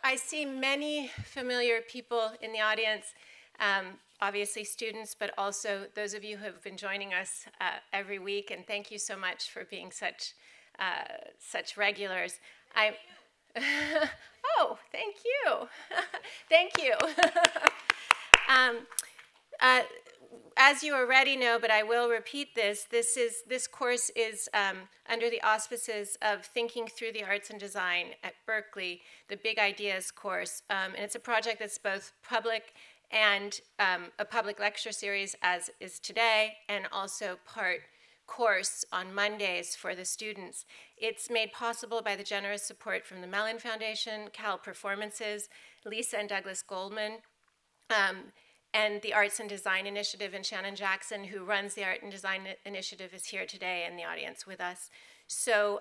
I see many familiar people in the audience, obviously students, but also those of you who have been joining us every week, and thank you so much for being such regulars. Oh, thank you. Thank you. As you already know, but I will repeat this, this course is under the auspices of Thinking Through the Arts and Design at Berkeley, the Big Ideas course. And it's a project that's both public and a public lecture series, as is today, and also part course on Mondays for the students. It's made possible by the generous support from the Mellon Foundation, Cal Performances, Lisa and Douglas Goldman, and the Arts and Design Initiative, and Shannon Jackson, who runs the Art and Design Initiative, is here today in the audience with us. So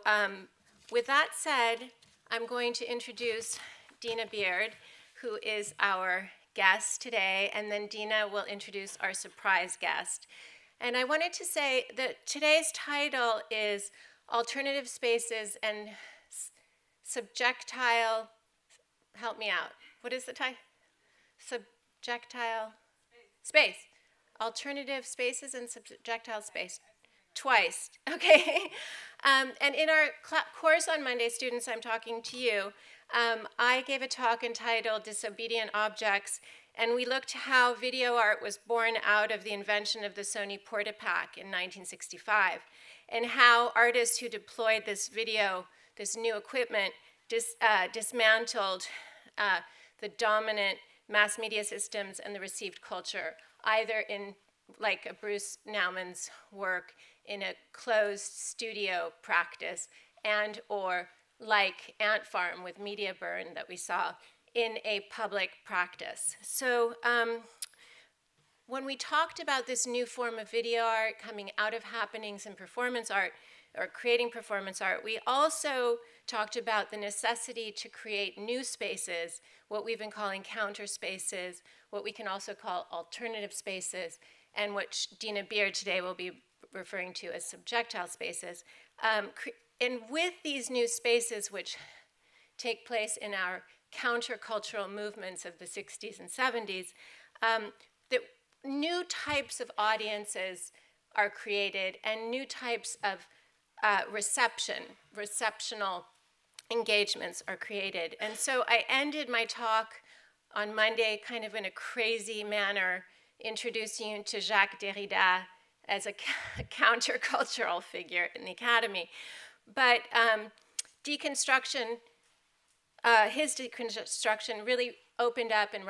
with that said, I'm going to introduce Dena Beard, who is our guest today, and then Dena will introduce our surprise guest. And I wanted to say that today's title is Alternative Spaces and Subjectile, help me out. What is the title? Subjectile space. Alternative spaces and subjectile space. Twice, okay. And in our course on Monday, students, I'm talking to you. I gave a talk entitled Disobedient Objects, and we looked how video art was born out of the invention of the Sony Portapak in 1965, and how artists who deployed this new equipment, dismantled the dominant mass media systems and the received culture, either in, like a Bruce Naumann's work, in a closed studio practice, and or like Ant Farm with Media Burn that we saw, in a public practice. So when we talked about this new form of video art coming out of happenings and performance art, or creating performance art, we also talked about the necessity to create new spaces, what we've been calling counter spaces, what we can also call alternative spaces, and what Dena Beard today will be referring to as subjectile spaces. And with these new spaces, which take place in our countercultural movements of the 60s and 70s, that new types of audiences are created, and new types of receptional engagements are created. And so I ended my talk on Monday kind of in a crazy manner, introducing you to Jacques Derrida as a countercultural figure in the academy. But his deconstruction really opened up and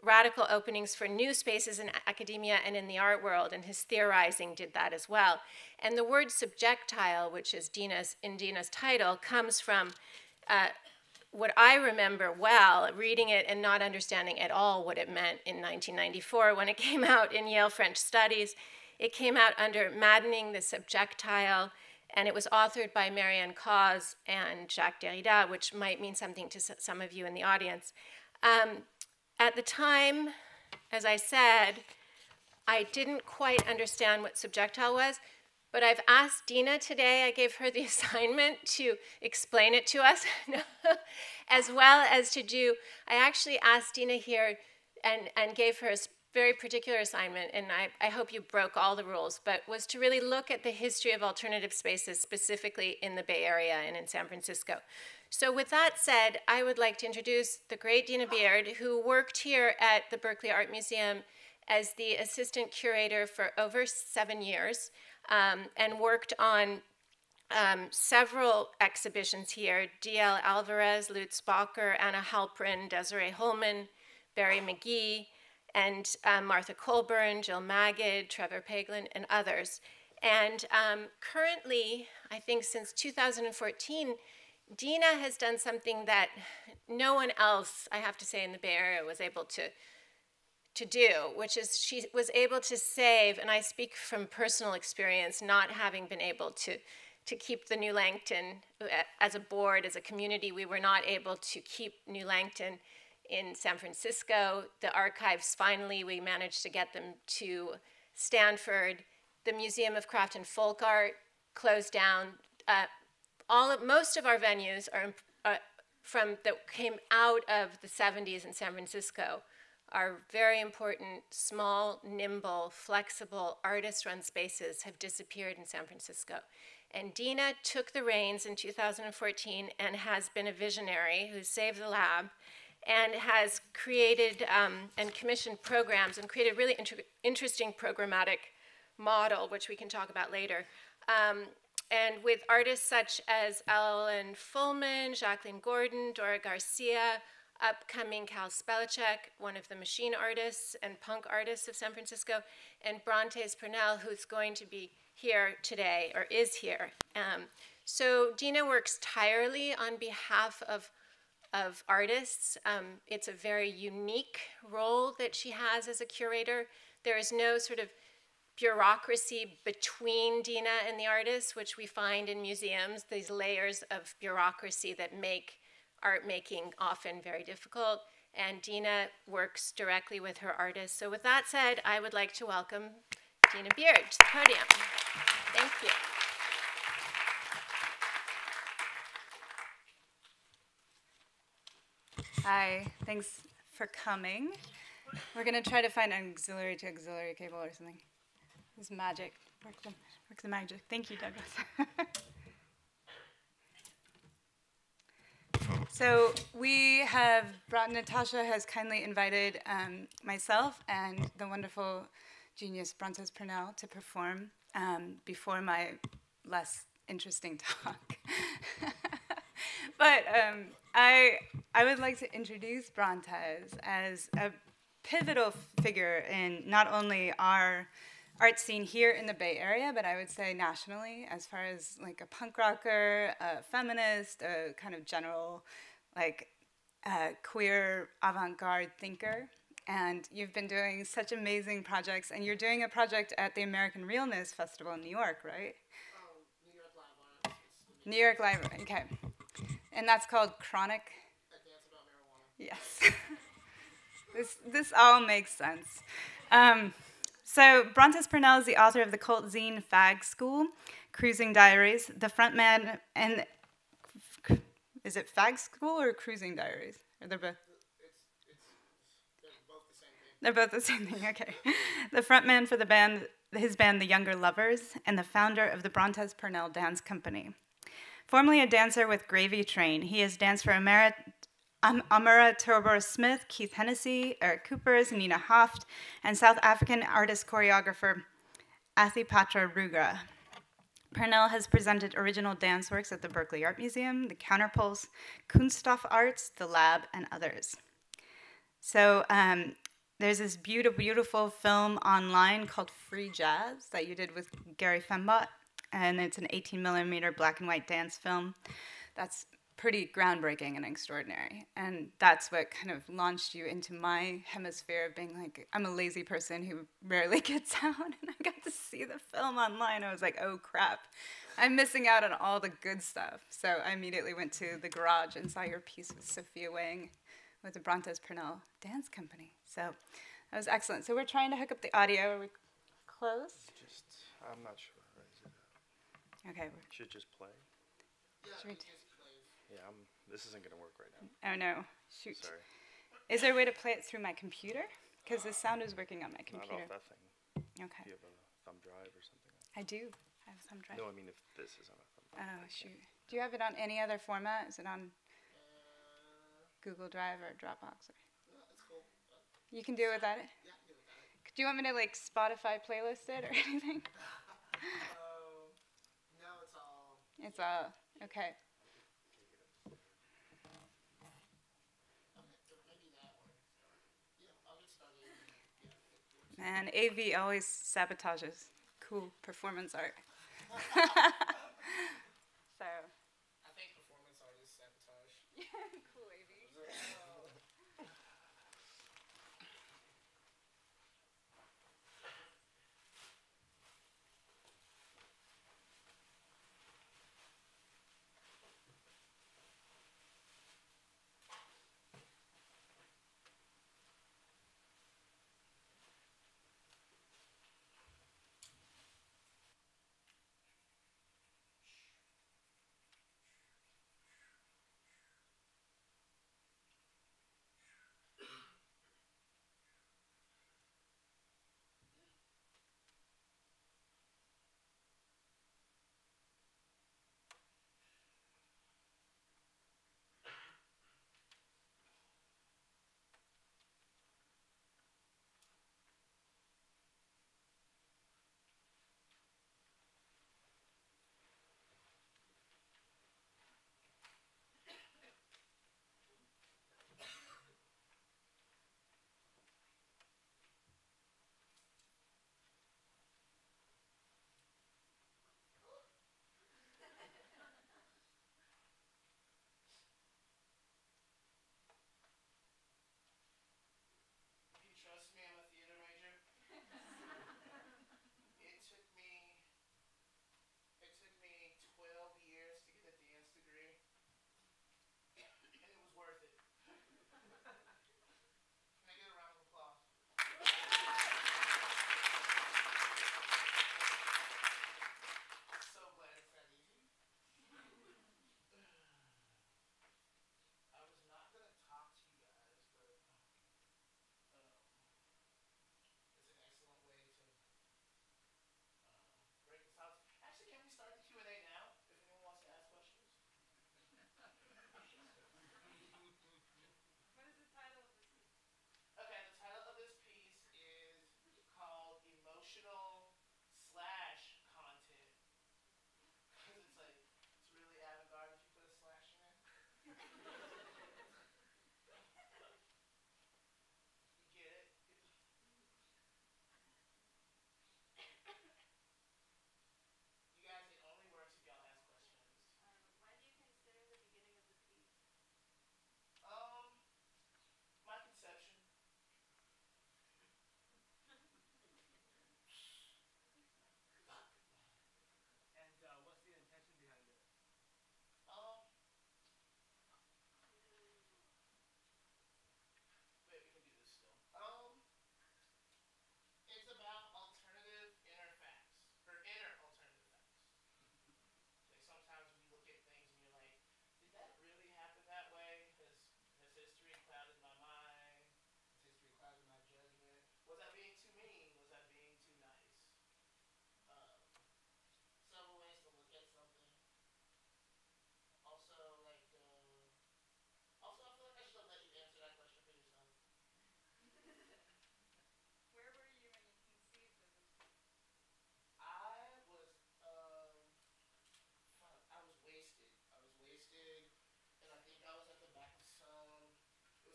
radical openings for new spaces in academia and in the art world, and his theorizing did that as well. And the word subjectile, which is in Dena's title, comes from what I remember well, reading it and not understanding at all what it meant in 1994 when it came out in Yale French Studies. It came out under Maddening the Subjectile, and it was authored by Marianne Cause and Jacques Derrida, which might mean something to some of you in the audience. At the time, as I said, I didn't quite understand what subjectile was, but I've asked Dena today, I gave her the assignment to explain it to us, as well as I actually asked Dena here and gave her a very particular assignment, and I hope you broke all the rules, but was to really look at the history of alternative spaces, specifically in the Bay Area and in San Francisco. So with that said, I would like to introduce the great Dena Beard, who worked here at the Berkeley Art Museum as the assistant curator for over 7 years, and worked on several exhibitions here: D-L Alvarez, Lutz Bacher, Anna Halprin, Desiree Holman, Barry McGee, and Martha Colburn, Jill Magid, Trevor Paglen, and others. And currently, I think since 2014, Dena has done something that no one else, I have to say, in the Bay Area was able to do, which is she was able to save, and I speak from personal experience, not having been able to keep the New Langton as a board, as a community. We were not able to keep New Langton in San Francisco. The archives, finally, we managed to get them to Stanford. The Museum of Craft and Folk Art closed down. Most of our venues that came out of the 70s in San Francisco are very important, small, nimble, flexible, artist-run spaces have disappeared in San Francisco. And Dena took the reins in 2014 and has been a visionary who saved the lab and has created and commissioned programs and created a really interesting programmatic model, which we can talk about later. And with artists such as Ellen Fullman, Jacqueline Gordon, Dora Garcia, upcoming Cal Spelacek, one of the machine artists and punk artists of San Francisco, and Brontez Purnell, who's going to be here today, or is here. So Dena works tirelessly on behalf of artists. It's a very unique role that she has as a curator. There is no sort of bureaucracy between Dena and the artists, which we find in museums, these layers of bureaucracy that make art making often very difficult. And Dena works directly with her artists. So with that said, I would like to welcome Dena Beard to the podium. Thank you. Hi, thanks for coming. We're going to try to find an auxiliary to auxiliary cable or something. This is magic. Work the magic. Thank you, Douglas. So we have brought, Natasha has kindly invited myself and the wonderful genius Brontez Purnell to perform before my less interesting talk. But I would like to introduce Brontez as a pivotal figure in not only our art scene here in the Bay Area, but I would say nationally, as far as like a punk rocker, a feminist, a kind of general like queer avant-garde thinker. And you've been doing such amazing projects, and you're doing a project at the American Realness Festival in New York, right? New York Live, okay. And that's called Chronic? A Dance About Marijuana. Yes. This all makes sense. So Brontez Purnell is the author of the cult zine Fag School, Cruising Diaries, the frontman, and is it Fag School or Cruising Diaries? Or they're both? They're both the same thing, okay. The frontman for the band, his band, The Younger Lovers, and the founder of the Brontez Purnell Dance Company. Formerly a dancer with Gravy Train, he has danced for Amara Smith, Keith Hennessy, Eric Coopers, Nina Hoft, and South African artist-choreographer Athipatra Rugra. Purnell has presented original dance works at the Berkeley Art Museum, the Counterpulse, Kunststoff Arts, the Lab, and others. So there's this beautiful, beautiful film online called Free Jazz that you did with Gary Fembot, and it's an 18mm black and white dance film that's pretty groundbreaking and extraordinary. And that's what kind of launched you into my hemisphere of being like, I'm a lazy person who rarely gets out, and I got to see the film online. I was like, oh crap, I'm missing out on all the good stuff. So I immediately went to the garage and saw your piece with Sophia Wang with the Brontez Purnell Dance Company. So that was excellent. So we're trying to hook up the audio. Are we close? I'm not sure. Okay. Should just play. Yeah, this isn't going to work right now. Oh no, shoot. Sorry. Is there a way to play it through my computer? Because the sound is working on my computer. Not off that thing. Okay. Do you have a thumb drive or something? I do. I have a thumb drive. No, I mean if this is on a thumb drive. Oh, shoot. Do you have it on any other format? Is it on Google Drive or Dropbox? Or? No, it's cool. You can do it without it? Yeah, I can do it without it. Do you want me to like Spotify playlist it or anything? No, it's all... It's all, okay. Man, AV always sabotages cool performance art. So. I think performance art is sabotage. Cool AV.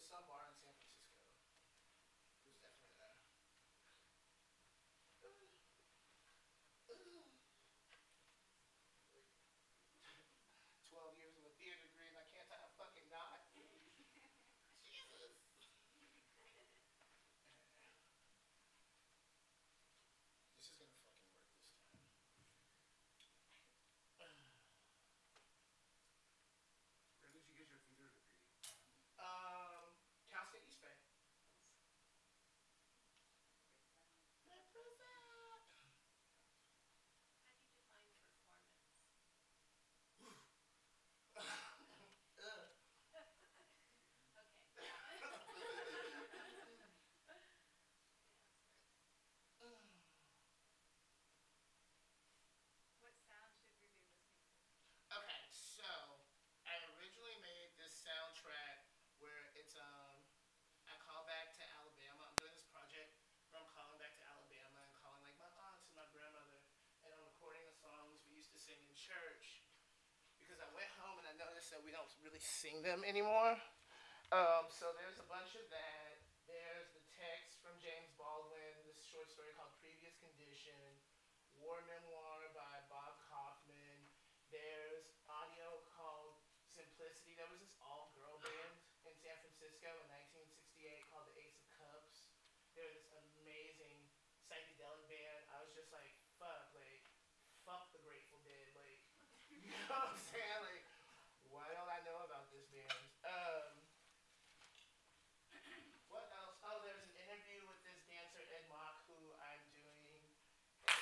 some bar in San Francisco. It was definitely there. 12 years of a theater degree and I can't tie a fucking knot. Jesus. This is gonna fucking work this time. Where did you get your theater degree? Cal State East Bay. How do you define performance? What sound should we be listening to? Okay, so I originally made this soundtrack where it's I call back to Alabama. I'm doing this project where I'm calling back to Alabama and calling like my aunts and my grandmother, and I'm recording the songs we used to sing in church because I went home and I noticed that we don't really sing them anymore. So there's a bunch of that. There's the text from James Baldwin, this short story called Previous Condition, War Memoir by Bob Kaufman. There's audio called Simplicity. There was this all-girl band in San Francisco in 1968 called the Ace of Cups. They were this amazing psychedelic band. I was just like, fuck the Grateful Dead. Like, you know what I'm saying? Like, what don't I know about this band? What else? Oh, there's an interview with this dancer, Ed Mock, who I'm doing a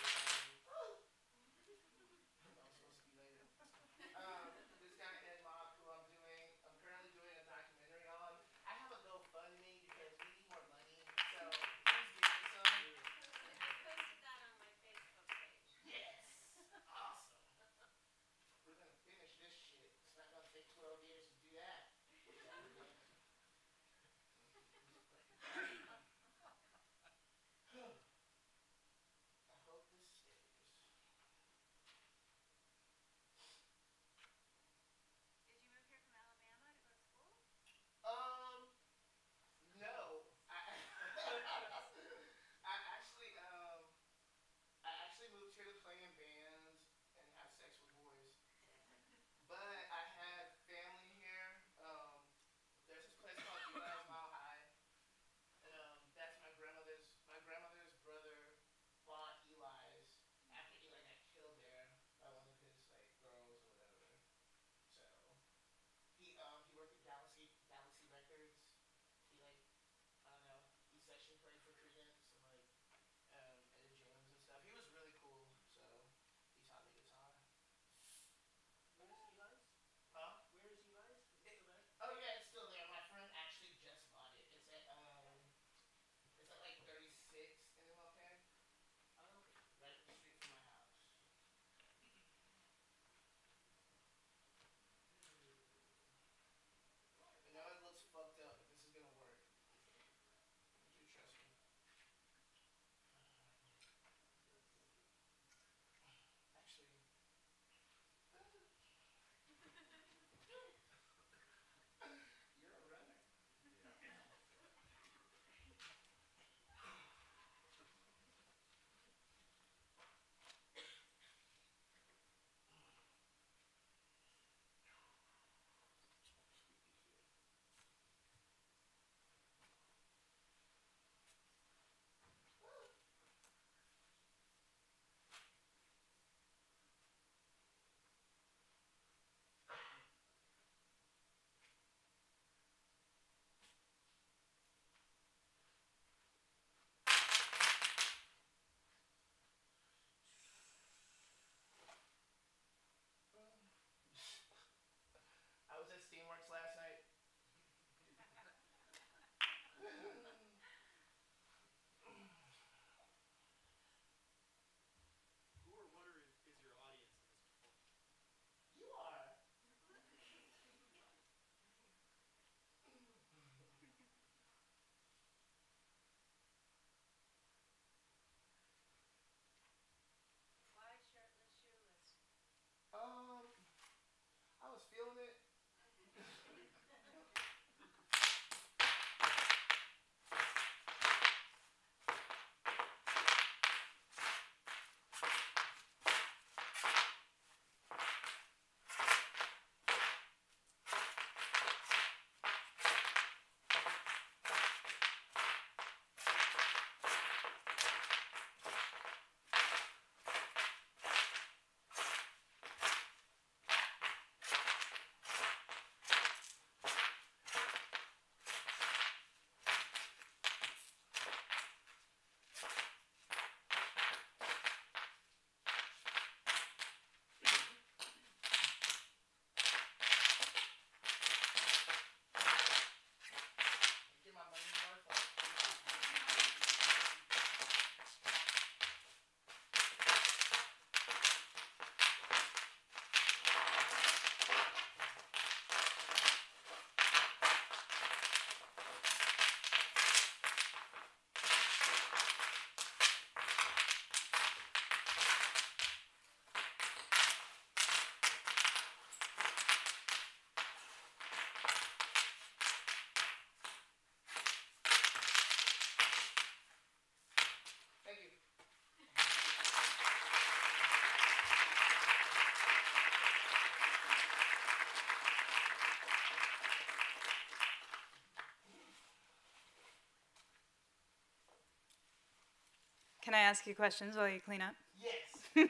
Can I ask you questions while you clean up? Yes.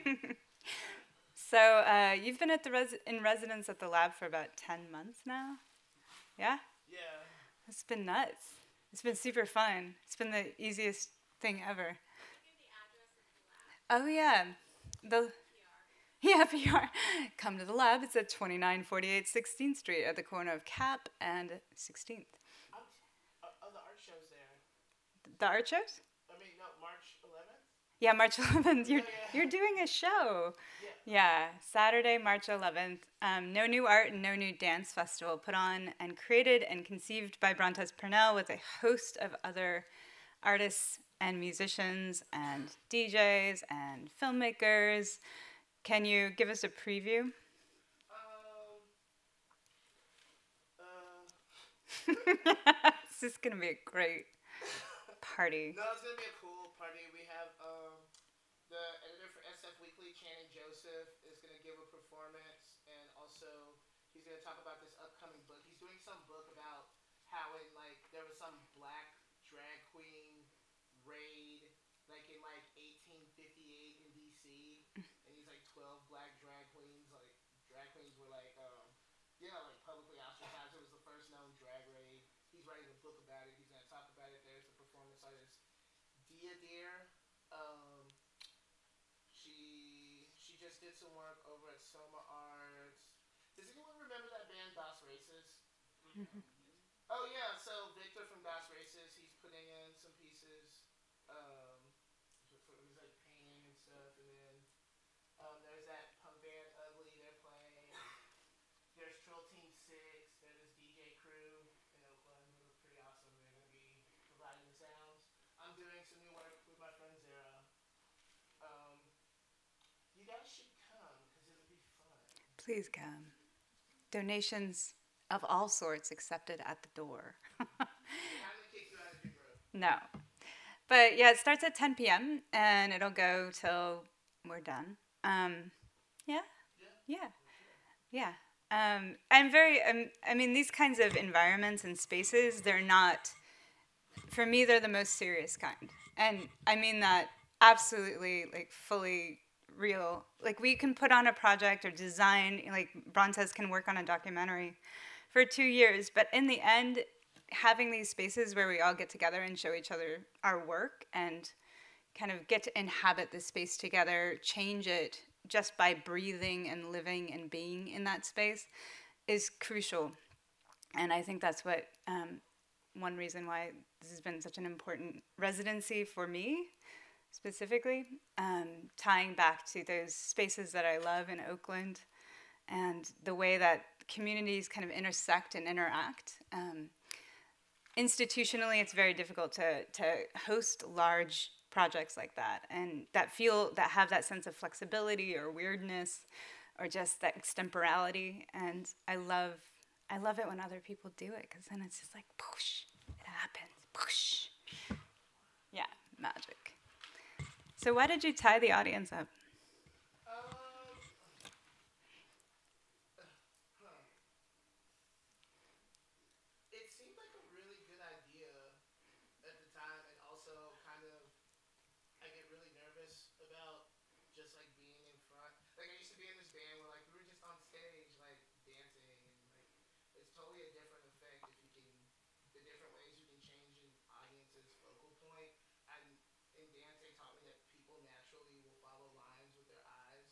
So you've been at the in residence at the lab for about 10 months now? Yeah? Yeah. It's been nuts. It's been super fun. It's been the easiest thing ever. Oh, yeah. Yeah, PR. Come to the lab. It's at 2948 16th Street at the corner of Cap and 16th. Oh, the art show's there. The art shows? I mean, no, March 11th? Yeah, March 11th. Yeah. You're doing a show. Yeah. Yeah, Saturday, March 11th. No New Art and No New Dance Festival put on and created and conceived by Brontez Purnell with a host of other artists and musicians and DJs and filmmakers. Can you give us a preview? This is going to be a great party. No, it's going to be a cool party. We have the editor for SF Weekly, Channing Joseph, is going to give a performance, and also he's going to talk about this upcoming book. He's doing some book about how in, like, there was some black drag queen raid, like, in, like, 1858 in D.C., and he's, like, 12 black drag queens. Like, drag queens were, like, like, publicly ostracized. It was the first known drag raid. He's writing a book about it. He's going to talk about it. There's the performance artist, Dena Beard. She just did some work over at Soma Arts. Does anyone remember that band Das Races? Mm-hmm. Oh yeah, so Victor from Das Races, he's putting in some pieces. He's like painting and stuff, and then there's that punk band Ugly, they're playing. There's Trill Team 6, there's this DJ crew in Oakland who are pretty awesome. They're going to be providing the sounds. I'm doing some new work with my friend Zara. You guys should come, because it'll be fun. Please come. Donations of all sorts accepted at the door. I'm going to kick you out of your group. No. But yeah, it starts at 10 p.m. and it'll go till we're done. Yeah. I mean, these kinds of environments and spaces, they're not, for me, they're the most serious kind. And I mean that absolutely, like, fully real. Like, we can put on a project or design, like, Brontez can work on a documentary for 2 years, but in the end, having these spaces where we all get together and show each other our work and kind of get to inhabit the space together, change it just by breathing and living and being in that space is crucial. And I think that's what one reason why this has been such an important residency for me, specifically, tying back to those spaces that I love in Oakland and the way that communities kind of intersect and interact. Institutionally, it's very difficult to host large projects like that, and that have that sense of flexibility or weirdness, or just that extemporality. And I love it when other people do it, because then it's just like poosh, it happens, poosh. Yeah, magic. So why did you tie the audience up? It seemed like a really good idea at the time, and also kind of, I get really nervous about just like being in front. Like, I used to be in this band where, like, we were just on stage, like, dancing, and, like, it's totally a different effect if you can, the different ways you can change an audience's focal point. And in dance, they taught me that people naturally will follow lines with their eyes,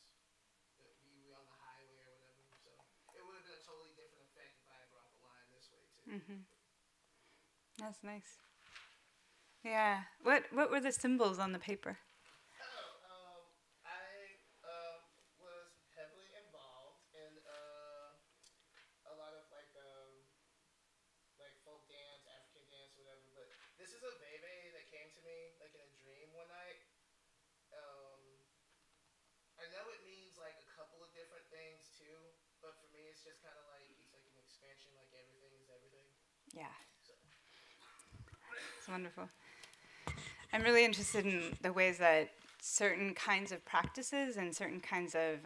that we on the highway or whatever. So it would have been a totally different effect if I had brought the line this way too. Mm-hmm. That's nice. Yeah. What were the symbols on the paper? I was heavily involved in a lot of like folk dance, African dance, whatever. But this is a veve that came to me like in a dream one night. I know it means like a couple of different things too, but for me it's just kind of like it's like an expansion, like everything is everything. Yeah. It's wonderful. I'm really interested in the ways that certain kinds of practices and certain kinds of,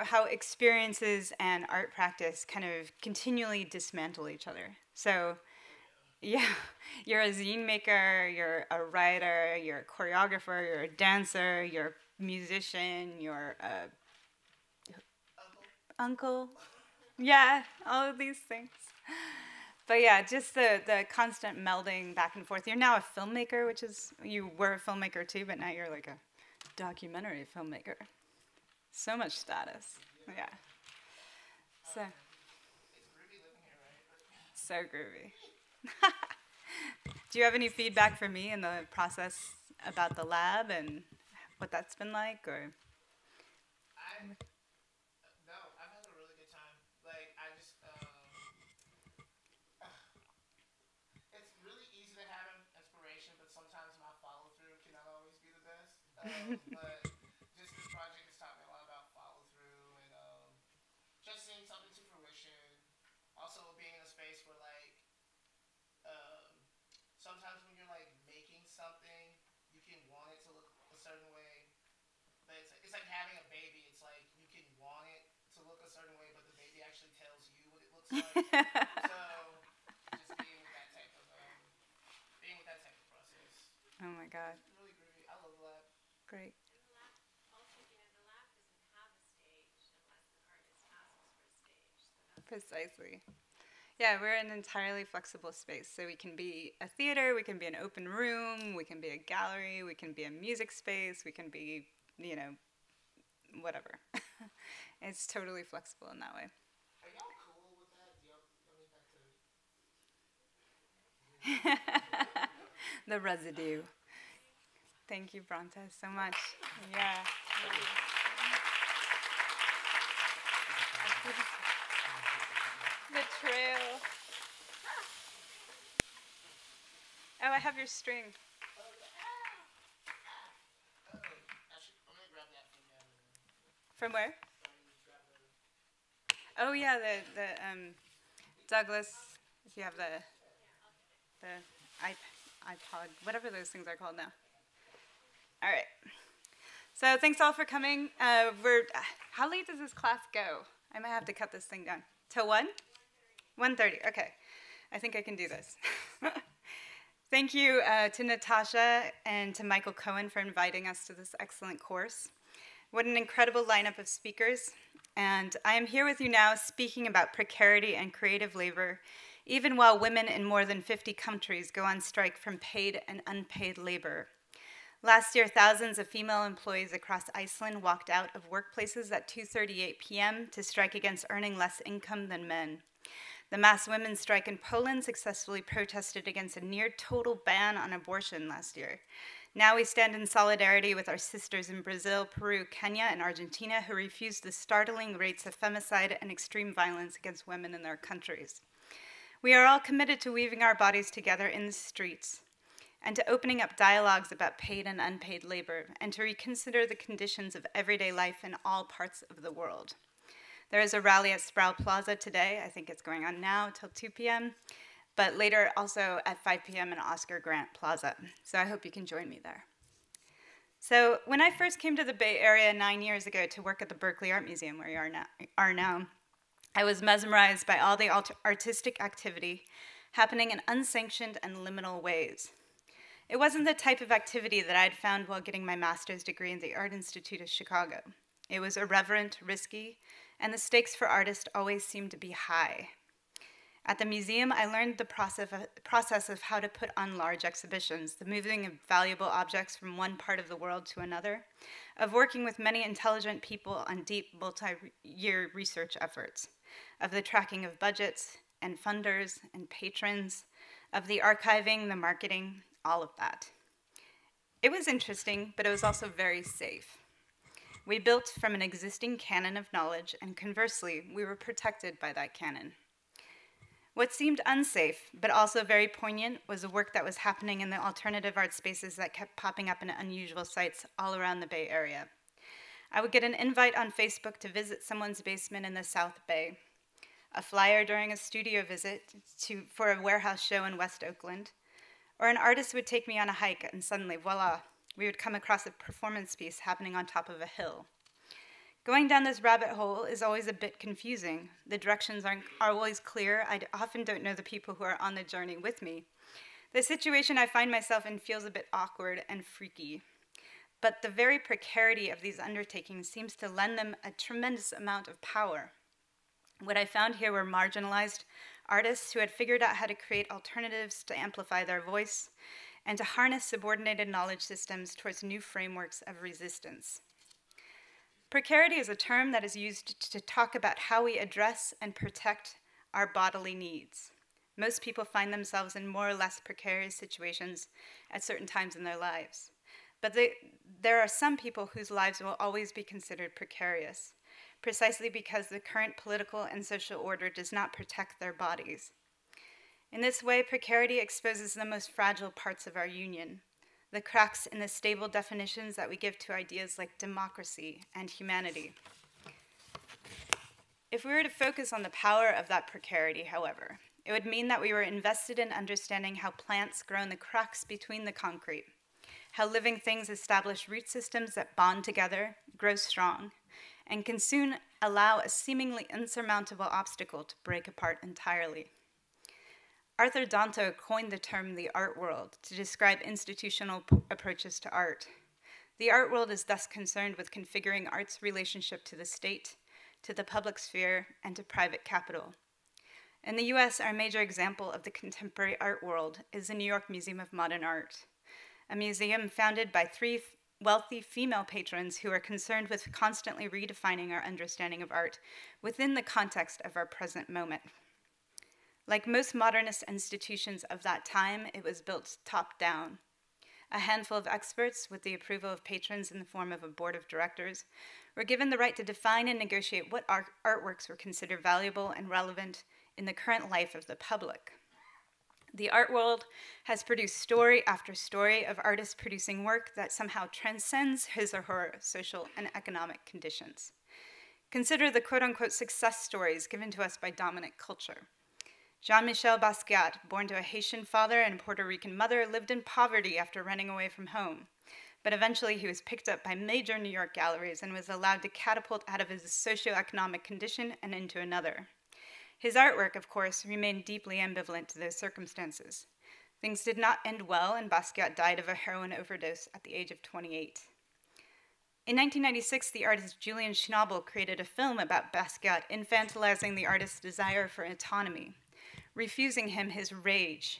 how experiences and art practice kind of continually dismantle each other. So Yeah, you're a zine maker, you're a writer, you're a choreographer, you're a dancer, you're a musician, you're a uncle. Yeah, all of these things. But yeah, just the constant melding back and forth. You're now a filmmaker, which is, you were a filmmaker too, but now you're like a documentary filmmaker. So much status. Yeah. So. It's groovy living here, right? So groovy. Do you have any feedback for me in the process about the lab and what that's been like, or? No, I've had a really good time. Like, I just, it's really easy to have inspiration, but sometimes my follow through cannot always be the best. But just this project has taught me a lot about follow through and just seeing something to fruition. Also being in a space where like sometimes when you're like making something, you can want it to look a certain way, but it's like having a baby. It's like you can want it to look a certain way, but the baby actually tells you what it looks like. So just being with that type of process. Oh my God. It's really groovy. I love the lab. Great. The lab doesn't have a stage unless the artist asks for a stage. So Precisely. Yeah, we're an entirely flexible space. So we can be a theater, we can be an open room, we can be a gallery, we can be a music space, we can be, you know, whatever. It's totally flexible in that way. Are y'all cool with that? The residue. Thank you, Brontez, so much. Yeah. The trail. Oh, I have your string. Actually, I'm gonna grab that from down there. From where? Oh yeah, the Douglas. If you have the iPod, whatever those things are called now. All right. So thanks all for coming. How late does this class go? I might have to cut this thing down. Till 1? 1:30. Okay. I think I can do this. Thank you to Natasha and to Michael Cohen for inviting us to this excellent course. What an incredible lineup of speakers. And I am here with you now speaking about precarity and creative labor, even while women in more than 50 countries go on strike from paid and unpaid labor. Last year, thousands of female employees across Iceland walked out of workplaces at 2:38 p.m. to strike against earning less income than men. The mass women's strike in Poland successfully protested against a near-total ban on abortion last year. Now we stand in solidarity with our sisters in Brazil, Peru, Kenya, and Argentina who refused the startling rates of femicide and extreme violence against women in their countries. We are all committed to weaving our bodies together in the streets and to opening up dialogues about paid and unpaid labor and to reconsider the conditions of everyday life in all parts of the world. There is a rally at Sproul Plaza today. I think it's going on now till 2 p.m., but later also at 5 p.m. in Oscar Grant Plaza. So I hope you can join me there. So when I first came to the Bay Area 9 years ago to work at the Berkeley Art Museum, where you are now, I was mesmerized by all the artistic activity happening in unsanctioned and liminal ways. It wasn't the type of activity that I'd found while getting my master's degree in the Art Institute of Chicago. It was irreverent, risky, and the stakes for artists always seemed to be high. At the museum, I learned the process of how to put on large exhibitions, the moving of valuable objects from one part of the world to another, of working with many intelligent people on deep multi-year research efforts, of the tracking of budgets and funders and patrons, of the archiving, the marketing, all of that. It was interesting, but it was also very safe. We built from an existing canon of knowledge, and conversely, we were protected by that canon. What seemed unsafe, but also very poignant, was the work that was happening in the alternative art spaces that kept popping up in unusual sites all around the Bay Area. I would get an invite on Facebook to visit someone's basement in the South Bay, a flyer during a studio visit for a warehouse show in West Oakland, or an artist would take me on a hike, and suddenly, voila, we would come across a performance piece happening on top of a hill. Going down this rabbit hole is always a bit confusing. The directions aren't always clear. I often don't know the people who are on the journey with me. The situation I find myself in feels a bit awkward and freaky. But the very precarity of these undertakings seems to lend them a tremendous amount of power. What I found here were marginalized artists who had figured out how to create alternatives to amplify their voice and to harness subordinated knowledge systems towards new frameworks of resistance. Precarity is a term that is used to talk about how we address and protect our bodily needs. Most people find themselves in more or less precarious situations at certain times in their lives. But there are some people whose lives will always be considered precarious, precisely because the current political and social order does not protect their bodies. In this way, precarity exposes the most fragile parts of our union, the cracks in the stable definitions that we give to ideas like democracy and humanity. If we were to focus on the power of that precarity, however, it would mean that we were invested in understanding how plants grow in the cracks between the concrete, how living things establish root systems that bond together, grow strong, and can soon allow a seemingly insurmountable obstacle to break apart entirely. Arthur Danto coined the term the art world to describe institutional approaches to art. The art world is thus concerned with configuring art's relationship to the state, to the public sphere, and to private capital. In the US, our major example of the contemporary art world is the New York Museum of Modern Art, a museum founded by 3 wealthy female patrons who are concerned with constantly redefining our understanding of art within the context of our present moment. Like most modernist institutions of that time, it was built top-down. A handful of experts, with the approval of patrons in the form of a board of directors, were given the right to define and negotiate what artworks were considered valuable and relevant in the current life of the public. The art world has produced story after story of artists producing work that somehow transcends his or her social and economic conditions. Consider the quote-unquote success stories given to us by dominant culture. Jean-Michel Basquiat, born to a Haitian father and a Puerto Rican mother, lived in poverty after running away from home. But eventually he was picked up by major New York galleries and was allowed to catapult out of his socioeconomic condition and into another. His artwork, of course, remained deeply ambivalent to those circumstances. Things did not end well, and Basquiat died of a heroin overdose at the age of 28. In 1996, the artist Julian Schnabel created a film about Basquiat, infantilizing the artist's desire for autonomy, refusing him his rage,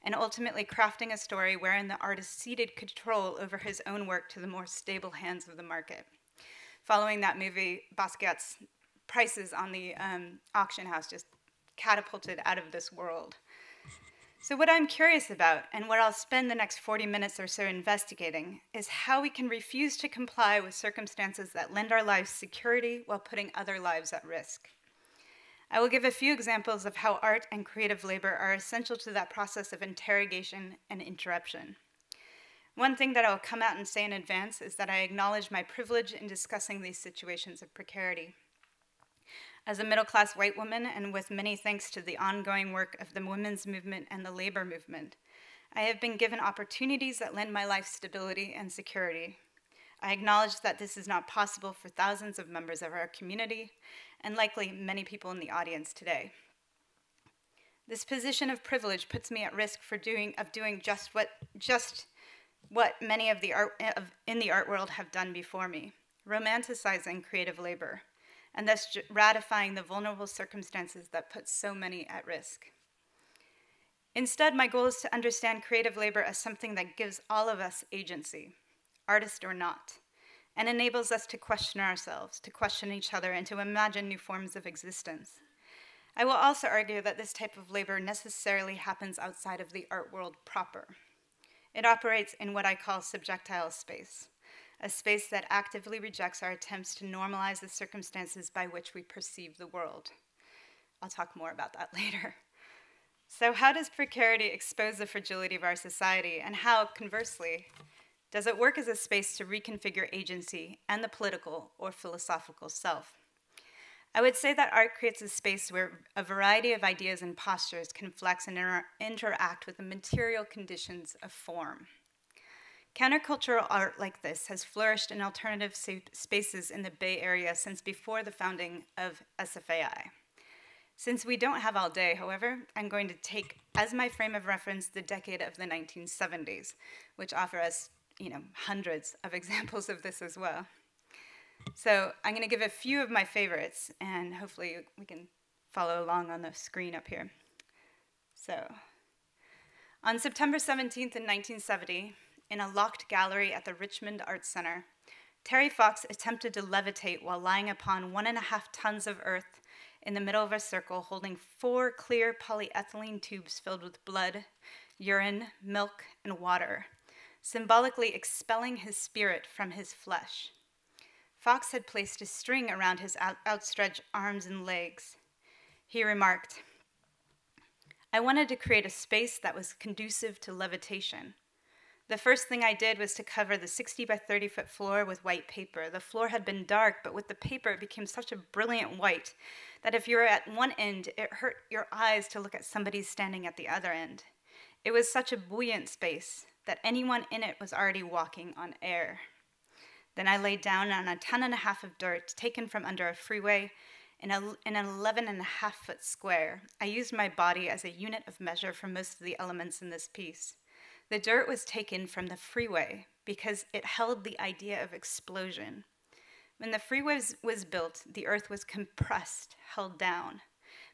and ultimately crafting a story wherein the artist ceded control over his own work to the more stable hands of the market. Following that movie, Basquiat's prices on the auction house just catapulted out of this world. So what I'm curious about, and what I'll spend the next 40 minutes or so investigating, is how we can refuse to comply with circumstances that lend our lives security while putting other lives at risk. I will give a few examples of how art and creative labor are essential to that process of interrogation and interruption. One thing that I'll come out and say in advance is that I acknowledge my privilege in discussing these situations of precarity. As a middle-class white woman, and with many thanks to the ongoing work of the women's movement and the labor movement, I have been given opportunities that lend my life stability and security. I acknowledge that this is not possible for thousands of members of our community, and likely many people in the audience today. This position of privilege puts me at risk of doing just what many of in the art world have done before me, romanticizing creative labor, and thus ratifying the vulnerable circumstances that put so many at risk. Instead, my goal is to understand creative labor as something that gives all of us agency, artist or not, and enables us to question ourselves, to question each other, and to imagine new forms of existence. I will also argue that this type of labor necessarily happens outside of the art world proper. It operates in what I call subjectile space, a space that actively rejects our attempts to normalize the circumstances by which we perceive the world. I'll talk more about that later. So how does precarity expose the fragility of our society, and how, conversely, does it work as a space to reconfigure agency and the political or philosophical self? I would say that art creates a space where a variety of ideas and postures can flex and interact with the material conditions of form. Countercultural art like this has flourished in alternative spaces in the Bay Area since before the founding of SFAI. Since we don't have all day, however, I'm going to take as my frame of reference the decade of the 1970s, which offer us, hundreds of examples of this as well. So I'm going to give a few of my favorites, and hopefully we can follow along on the screen up here. So, on September 17th in 1970, in a locked gallery at the Richmond Arts Center, Terry Fox attempted to levitate while lying upon 1.5 tons of earth in the middle of a circle holding 4 clear polyethylene tubes filled with blood, urine, milk, and water, symbolically expelling his spirit from his flesh. Fox had placed a string around his outstretched arms and legs. He remarked, "I wanted to create a space that was conducive to levitation. The first thing I did was to cover the 60 by 30 foot floor with white paper. The floor had been dark, but with the paper it became such a brilliant white that if you were at one end, it hurt your eyes to look at somebody standing at the other end. It was such a buoyant space that anyone in it was already walking on air. Then I laid down on a 1.5 tons of dirt taken from under a freeway in an 11.5 foot square. I used my body as a unit of measure for most of the elements in this piece. The dirt was taken from the freeway because it held the idea of explosion. When the freeway was built, the earth was compressed, held down.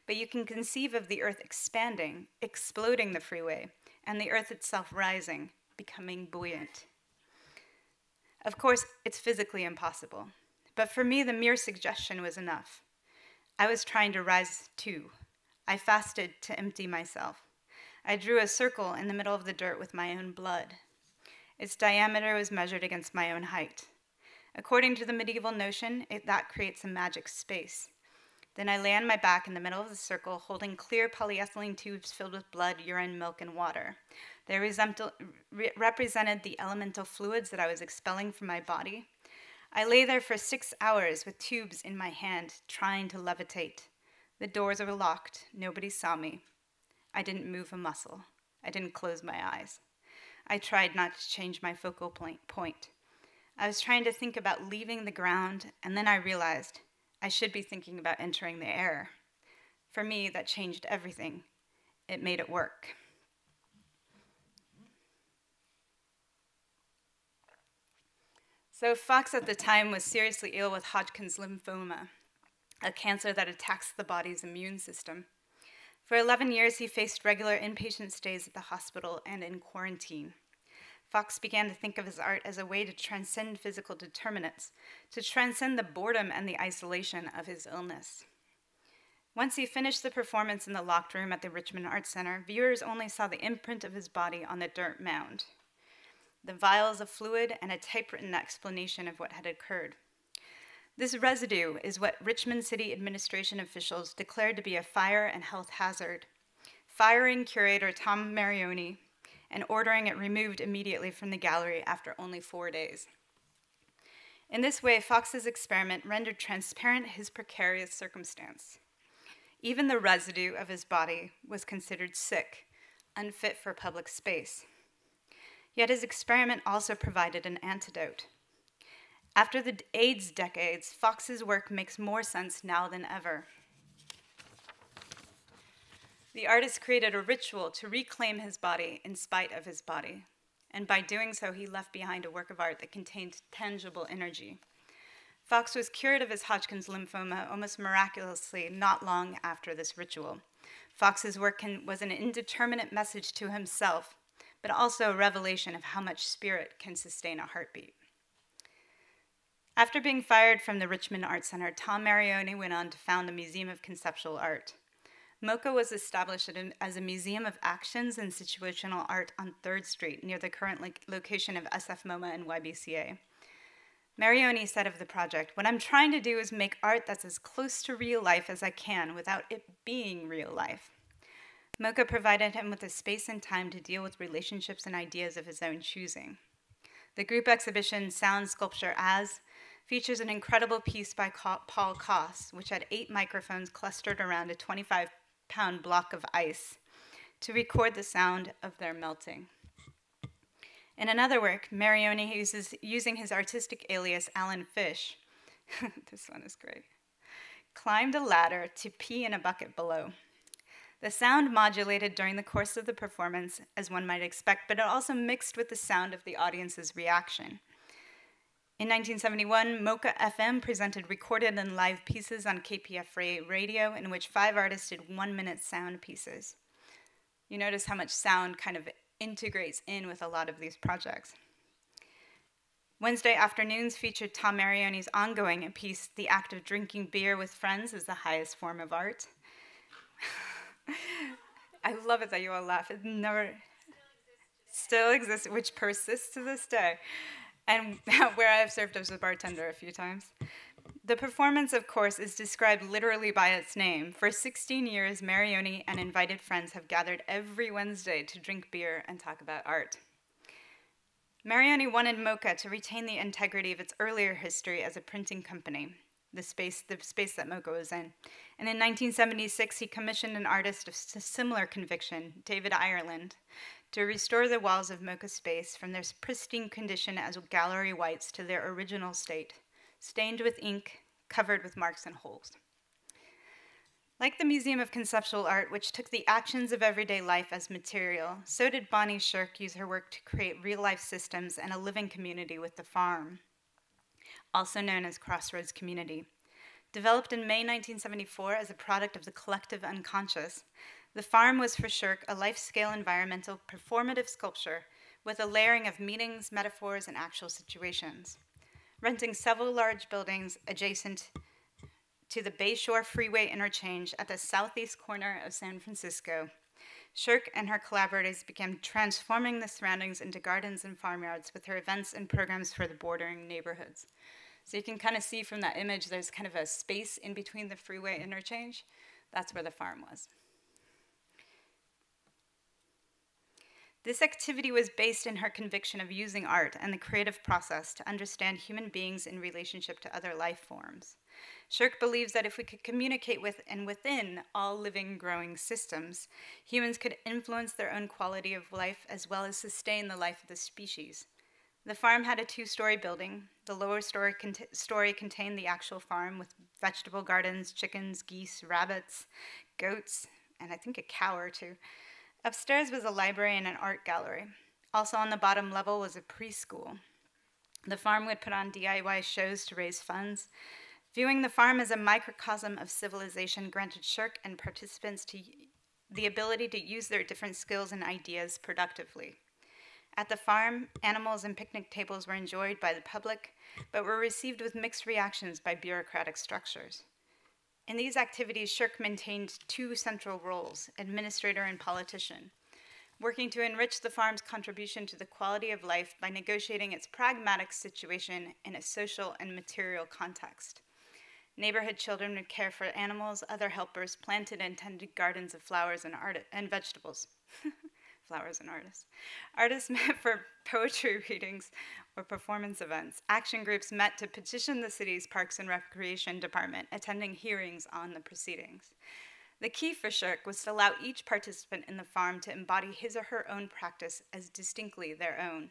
But you can conceive of the earth expanding, exploding the freeway, and the earth itself rising, becoming buoyant. Of course, it's physically impossible. But for me, the mere suggestion was enough. I was trying to rise too. I fasted to empty myself. I drew a circle in the middle of the dirt with my own blood. Its diameter was measured against my own height. According to the medieval notion, that creates a magic space. Then I lay on my back in the middle of the circle, holding clear polyethylene tubes filled with blood, urine, milk, and water. They represented the elemental fluids that I was expelling from my body. I lay there for 6 hours with tubes in my hand, trying to levitate. The doors were locked. Nobody saw me. I didn't move a muscle. I didn't close my eyes. I tried not to change my focal point. I was trying to think about leaving the ground, and then I realized I should be thinking about entering the air. For me, that changed everything. It made it work. So Fox at the time was seriously ill with Hodgkin's lymphoma, a cancer that attacks the body's immune system. For 11 years, he faced regular inpatient stays at the hospital and in quarantine. Fox began to think of his art as a way to transcend physical determinants, to transcend the boredom and the isolation of his illness. Once he finished the performance in the locked room at the Richmond Arts Center, viewers only saw the imprint of his body on the dirt mound, the vials of fluid, and a typewritten explanation of what had occurred. This residue is what Richmond City administration officials declared to be a fire and health hazard, firing curator Tom Marioni and ordering it removed immediately from the gallery after only 4 days. In this way, Fox's experiment rendered transparent his precarious circumstance. Even the residue of his body was considered sick, unfit for public space. Yet his experiment also provided an antidote. After the AIDS decades, Fox's work makes more sense now than ever. The artist created a ritual to reclaim his body in spite of his body, and by doing so, he left behind a work of art that contained tangible energy. Fox was cured of his Hodgkin's lymphoma almost miraculously not long after this ritual. Fox's work was an indeterminate message to himself, but also a revelation of how much spirit can sustain a heartbeat. After being fired from the Richmond Art Center, Tom Marioni went on to found the Museum of Conceptual Art. MoCA was established as a museum of actions and situational art on 3rd Street, near the current location of SF MoMA and YBCA. Marioni said of the project, "What I'm trying to do is make art that's as close to real life as I can without it being real life." MoCA provided him with a space and time to deal with relationships and ideas of his own choosing. The group exhibition, Sound Sculpture As, features an incredible piece by Paul Koss, which had 8 microphones clustered around a 25-pound block of ice to record the sound of their melting. In another work, Marioni using his artistic alias Alan Fish, this one is great, climbed a ladder to pee in a bucket below. The sound modulated during the course of the performance, as one might expect, but it also mixed with the sound of the audience's reaction. In 1971, Mocha FM presented recorded and live pieces on KPF radio in which 5 artists did 1-minute sound pieces. You notice how much sound kind of integrates in with a lot of these projects. Wednesday afternoons featured Tom Marioni's ongoing piece, The Act of Drinking Beer with Friends is the Highest Form of Art. I love it that you all laugh. It never still exists, which persists to this day, and where I have served as a bartender a few times. The performance, of course, is described literally by its name. For 16 years, Marioni and invited friends have gathered every Wednesday to drink beer and talk about art. Marioni wanted Mocha to retain the integrity of its earlier history as a printing company, the space that Mocha was in. And in 1976, he commissioned an artist of similar conviction, David Ireland, to restore the walls of Mocha Space from their pristine condition as gallery whites to their original state, stained with ink, covered with marks and holes. Like the Museum of Conceptual Art, which took the actions of everyday life as material, so did Bonnie Shirk use her work to create real-life systems and a living community with the farm, also known as Crossroads Community. Developed in May 1974 as a product of the collective unconscious, the farm was for Shirk a life-scale environmental performative sculpture with a layering of meanings, metaphors, and actual situations. Renting several large buildings adjacent to the Bayshore Freeway interchange at the southeast corner of San Francisco, Shirk and her collaborators began transforming the surroundings into gardens and farmyards with her events and programs for the bordering neighborhoods. So you can kind of see from that image, there's kind of a space in between the freeway interchange. That's where the farm was. This activity was based in her conviction of using art and the creative process to understand human beings in relationship to other life forms. Shirk believes that if we could communicate with and within all living, growing systems, humans could influence their own quality of life as well as sustain the life of the species. The farm had a 2-story building. The lower story contained the actual farm with vegetable gardens, chickens, geese, rabbits, goats, and I think a cow or two. Upstairs was a library and an art gallery. Also on the bottom level was a preschool. The farm would put on DIY shows to raise funds. Viewing the farm as a microcosm of civilization granted Shirk and participants the ability to use their different skills and ideas productively. At the farm, animals and picnic tables were enjoyed by the public, but were received with mixed reactions by bureaucratic structures. In these activities, Shirk maintained 2 central roles, administrator and politician, working to enrich the farm's contribution to the quality of life by negotiating its pragmatic situation in a social and material context. Neighborhood children would care for animals, other helpers planted and tended gardens of flowers and vegetables. Flowers and artists. Artists met for poetry readings or performance events. Action groups met to petition the city's Parks and Recreation Department, attending hearings on the proceedings. The key for Shirk was to allow each participant in the farm to embody his or her own practice as distinctly their own.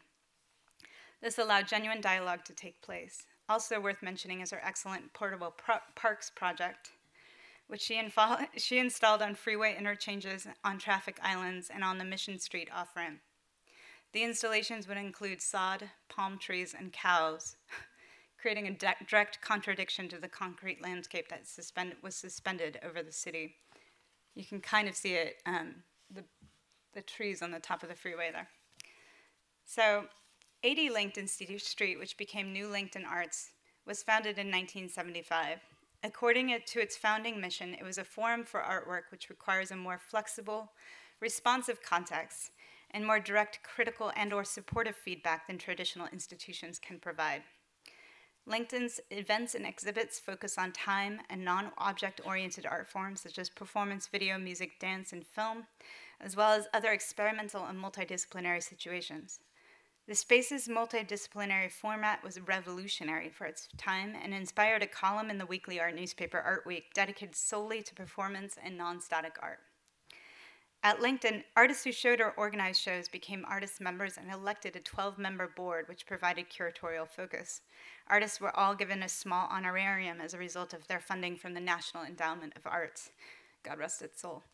This allowed genuine dialogue to take place. Also worth mentioning is her excellent portable parks project, which she installed on freeway interchanges, on traffic islands, and on the Mission Street off-ramp. The installations would include sod, palm trees, and cows, creating a direct contradiction to the concrete landscape that was suspended over the city. You can kind of see it, the trees on the top of the freeway there. So 80 Langton Street, which became New Langton Arts, was founded in 1975. According to its founding mission, it was a forum for artwork which requires a more flexible, responsive context and more direct critical and/or supportive feedback than traditional institutions can provide. Langton's events and exhibits focus on time and non-object-oriented art forms such as performance, video, music, dance, and film, as well as other experimental and multidisciplinary situations. The space's multidisciplinary format was revolutionary for its time and inspired a column in the weekly art newspaper Art Week dedicated solely to performance and non-static art. At LinkedIn, artists who showed or organized shows became artist members and elected a 12-member board, which provided curatorial focus. Artists were all given a small honorarium as a result of their funding from the National Endowment of Arts. God rest its soul.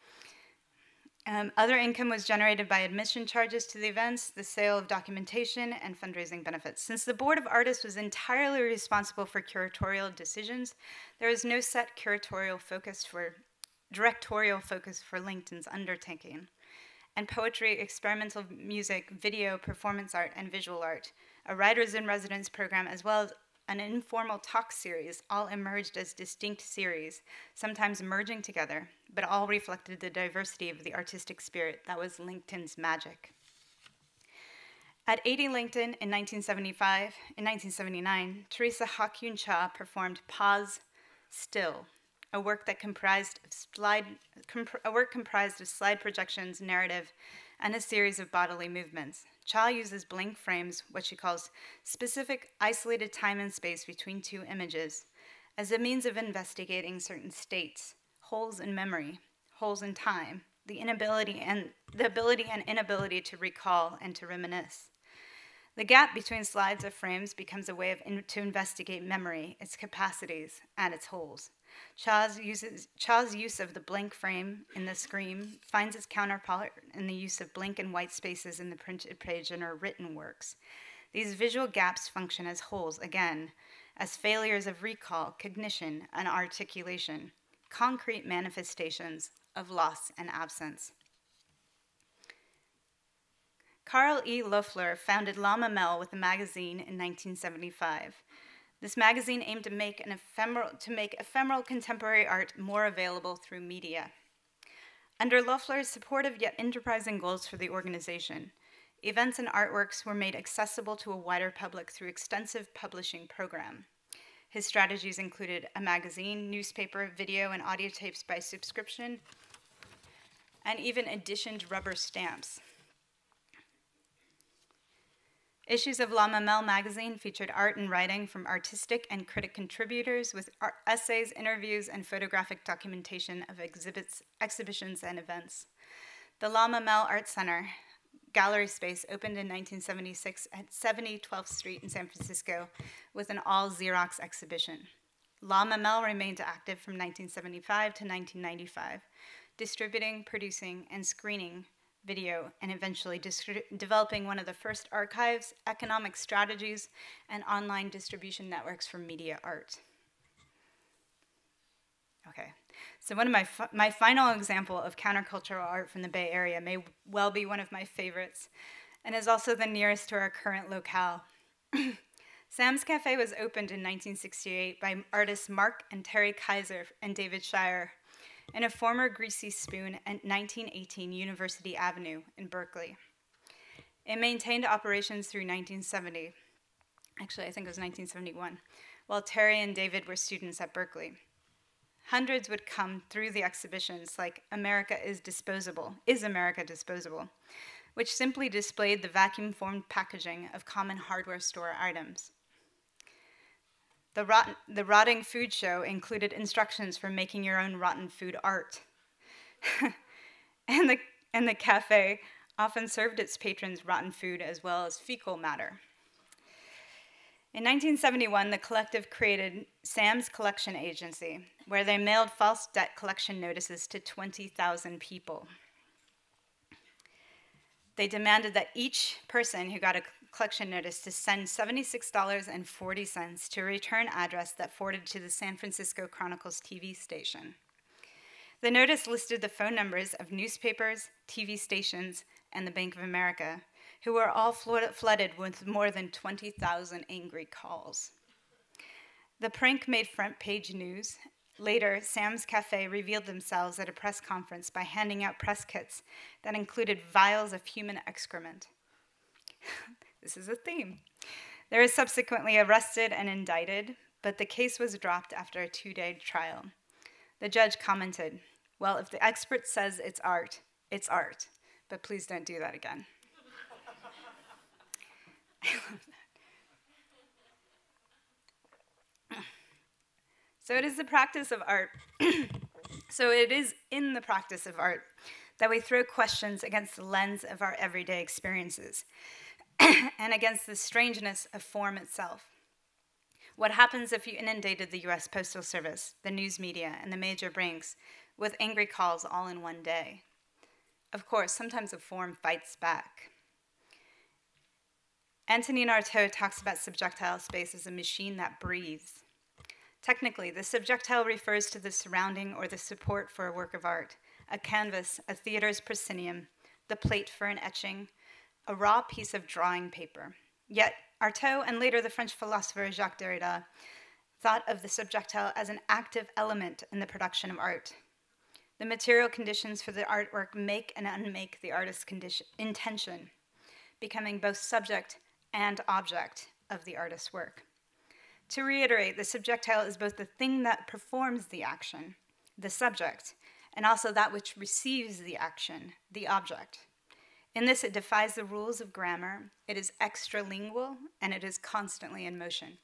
Other income was generated by admission charges to the events, the sale of documentation, and fundraising benefits. Since the Board of Artists was entirely responsible for curatorial decisions, there was no set directorial focus for LinkedIn's undertaking. And poetry, experimental music, video, performance art, and visual art, a writers in residence program, as well as an informal talk series, all emerged as distinct series, sometimes merging together, but all reflected the diversity of the artistic spirit that was LinkedIn's magic. At 80 LinkedIn in 1979, Teresa Ha-Kyun Cha performed Pause Still, a work comprised of slide projections, narrative, and a series of bodily movements. Cha uses blank frames, what she calls specific isolated time and space between two images, as a means of investigating certain states, holes in memory, holes in time, the ability and inability to recall and to reminisce. The gap between slides of frames becomes a way to investigate memory, its capacities, and its holes. Cha's use of the blank frame in the screen finds its counterpart in the use of blank and white spaces in the printed page and her written works. These visual gaps function as holes, again, as failures of recall, cognition, and articulation, concrete manifestations of loss and absence. Carl E. Loeffler founded La Mamelle with a magazine in 1975. This magazine aimed to make ephemeral contemporary art more available through media. Under Loeffler's supportive yet enterprising goals for the organization, events and artworks were made accessible to a wider public through extensive publishing program. His strategies included a magazine, newspaper, video, and audio tapes by subscription, and even editioned rubber stamps. Issues of La Mamelle magazine featured art and writing from artistic and critic contributors with essays, interviews, and photographic documentation of exhibitions, and events. The La Mamelle Art Center gallery space opened in 1976 at 70 12th Street in San Francisco with an all-Xerox exhibition. La Mamelle remained active from 1975 to 1995, distributing, producing, and screening video, and eventually developing one of the first archives, economic strategies, and online distribution networks for media art. Okay, so one of my final example of countercultural art from the Bay Area may well be one of my favorites, and is also the nearest to our current locale. Sam's Cafe was opened in 1968 by artists Mark and Terry Kaiser and David Shire, in a former Greasy Spoon at 1918 University Avenue in Berkeley. It maintained operations through 1970. Actually, I think it was 1971, while Terry and David were students at Berkeley. Hundreds would come through the exhibitions like America is America Disposable, which simply displayed the vacuum-formed packaging of common hardware store items. The Rotting Food Show included instructions for making your own rotten food art. and the cafe often served its patrons rotten food as well as fecal matter. In 1971, the collective created Sam's Collection Agency, where they mailed false debt collection notices to 20,000 people. They demanded that each person who got a collection notice to send $76.40 to a return address that forwarded to the San Francisco Chronicles TV station. The notice listed the phone numbers of newspapers, TV stations, and the Bank of America, who were all flooded with more than 20,000 angry calls. The prank made front-page news. Later, Sam's Cafe revealed themselves at a press conference by handing out press kits that included vials of human excrement. This is a theme. They were subsequently arrested and indicted, but the case was dropped after a 2-day trial. The judge commented, "Well, if the expert says it's art, but please don't do that again." I love that. So it is in the practice of art that we throw questions against the lens of our everyday experiences and against the strangeness of form itself. What happens if you inundated the US Postal Service, the news media, and the major banks with angry calls all in one day? Of course, sometimes the form fights back. Antonin Artaud talks about subjectile space as a machine that breathes. Technically, the subjectile refers to the surrounding or the support for a work of art, a canvas, a theater's proscenium, the plate for an etching, a raw piece of drawing paper. Yet, Artaud and later the French philosopher Jacques Derrida thought of the subjectile as an active element in the production of art. The material conditions for the artwork make and unmake the artist's intention, becoming both subject and object of the artist's work. To reiterate, the subjectile is both the thing that performs the action, the subject, and also that which receives the action, the object. In this, it defies the rules of grammar, it is extralingual, and it is constantly in motion.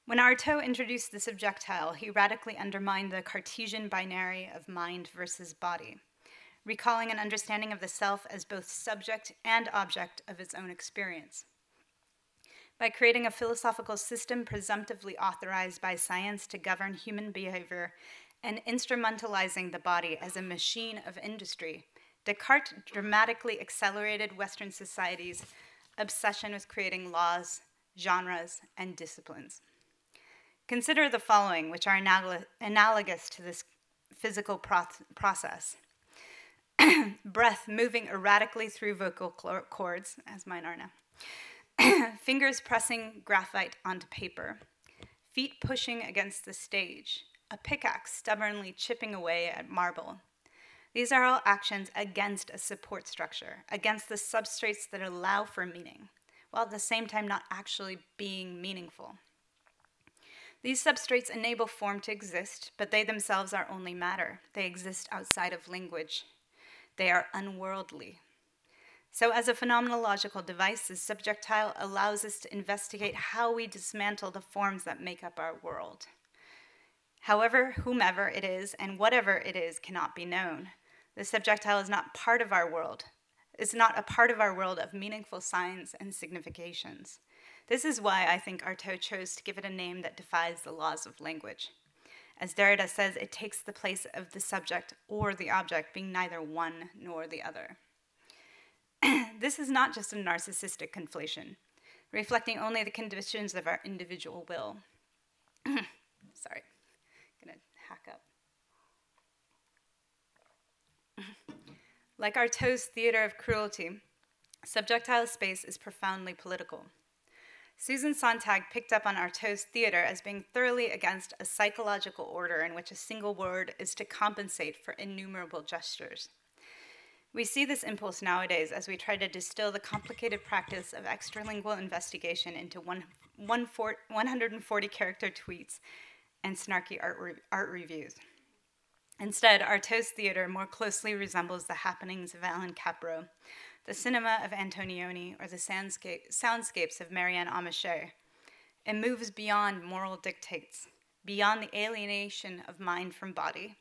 When Artaud introduced the subjectile, he radically undermined the Cartesian binary of mind versus body, recalling an understanding of the self as both subject and object of its own experience. By creating a philosophical system presumptively authorized by science to govern human behavior and instrumentalizing the body as a machine of industry, Descartes dramatically accelerated Western society's obsession with creating laws, genres, and disciplines. Consider the following, which are analogous to this physical process. Breath moving erratically through vocal cords, as mine are now. Fingers pressing graphite onto paper. Feet pushing against the stage. A pickaxe stubbornly chipping away at marble. These are all actions against a support structure, against the substrates that allow for meaning, while at the same time not actually being meaningful. These substrates enable form to exist, but they themselves are only matter. They exist outside of language. They are unworldly. So as a phenomenological device, the subjectile allows us to investigate how we dismantle the forms that make up our world. However, whomever it is and whatever it is cannot be known. The subjectile is not part of our world. It's not a part of our world of meaningful signs and significations. This is why I think Artaud chose to give it a name that defies the laws of language. As Derrida says, it takes the place of the subject or the object being neither one nor the other. This is not just a narcissistic conflation, reflecting only the conditions of our individual will. Sorry, I'm gonna hack up. Like Artaud's theater of cruelty, subjectile space is profoundly political. Susan Sontag picked up on Artaud's theater as being thoroughly against a psychological order in which a single word is to compensate for innumerable gestures. We see this impulse nowadays as we try to distill the complicated practice of extralingual investigation into 140-character tweets and snarky art reviews. Instead, Artaud's theater more closely resembles the happenings of Alan Capro, the cinema of Antonioni, or the soundscapes of Marianne Amacher. It moves beyond moral dictates, beyond the alienation of mind from body,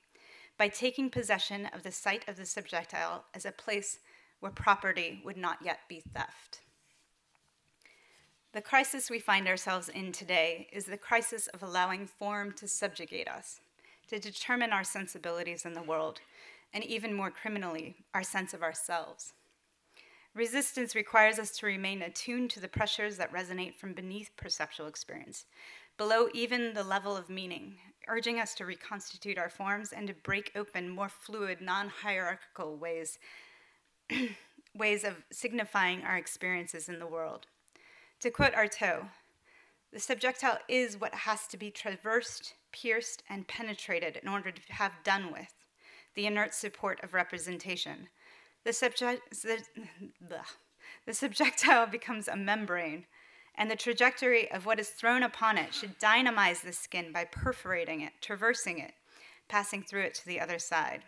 by taking possession of the site of the subjectile as a place where property would not yet be theft. The crisis we find ourselves in today is the crisis of allowing form to subjugate us, to determine our sensibilities in the world, and even more criminally, our sense of ourselves. Resistance requires us to remain attuned to the pressures that resonate from beneath perceptual experience, below even the level of meaning, urging us to reconstitute our forms and to break open more fluid, non-hierarchical ways of signifying our experiences in the world. To quote Artaud, the subjectile is what has to be traversed, pierced, and penetrated in order to have done with the inert support of representation. The subjectile becomes a membrane, and the trajectory of what is thrown upon it should dynamize the skin by perforating it, traversing it, passing through it to the other side.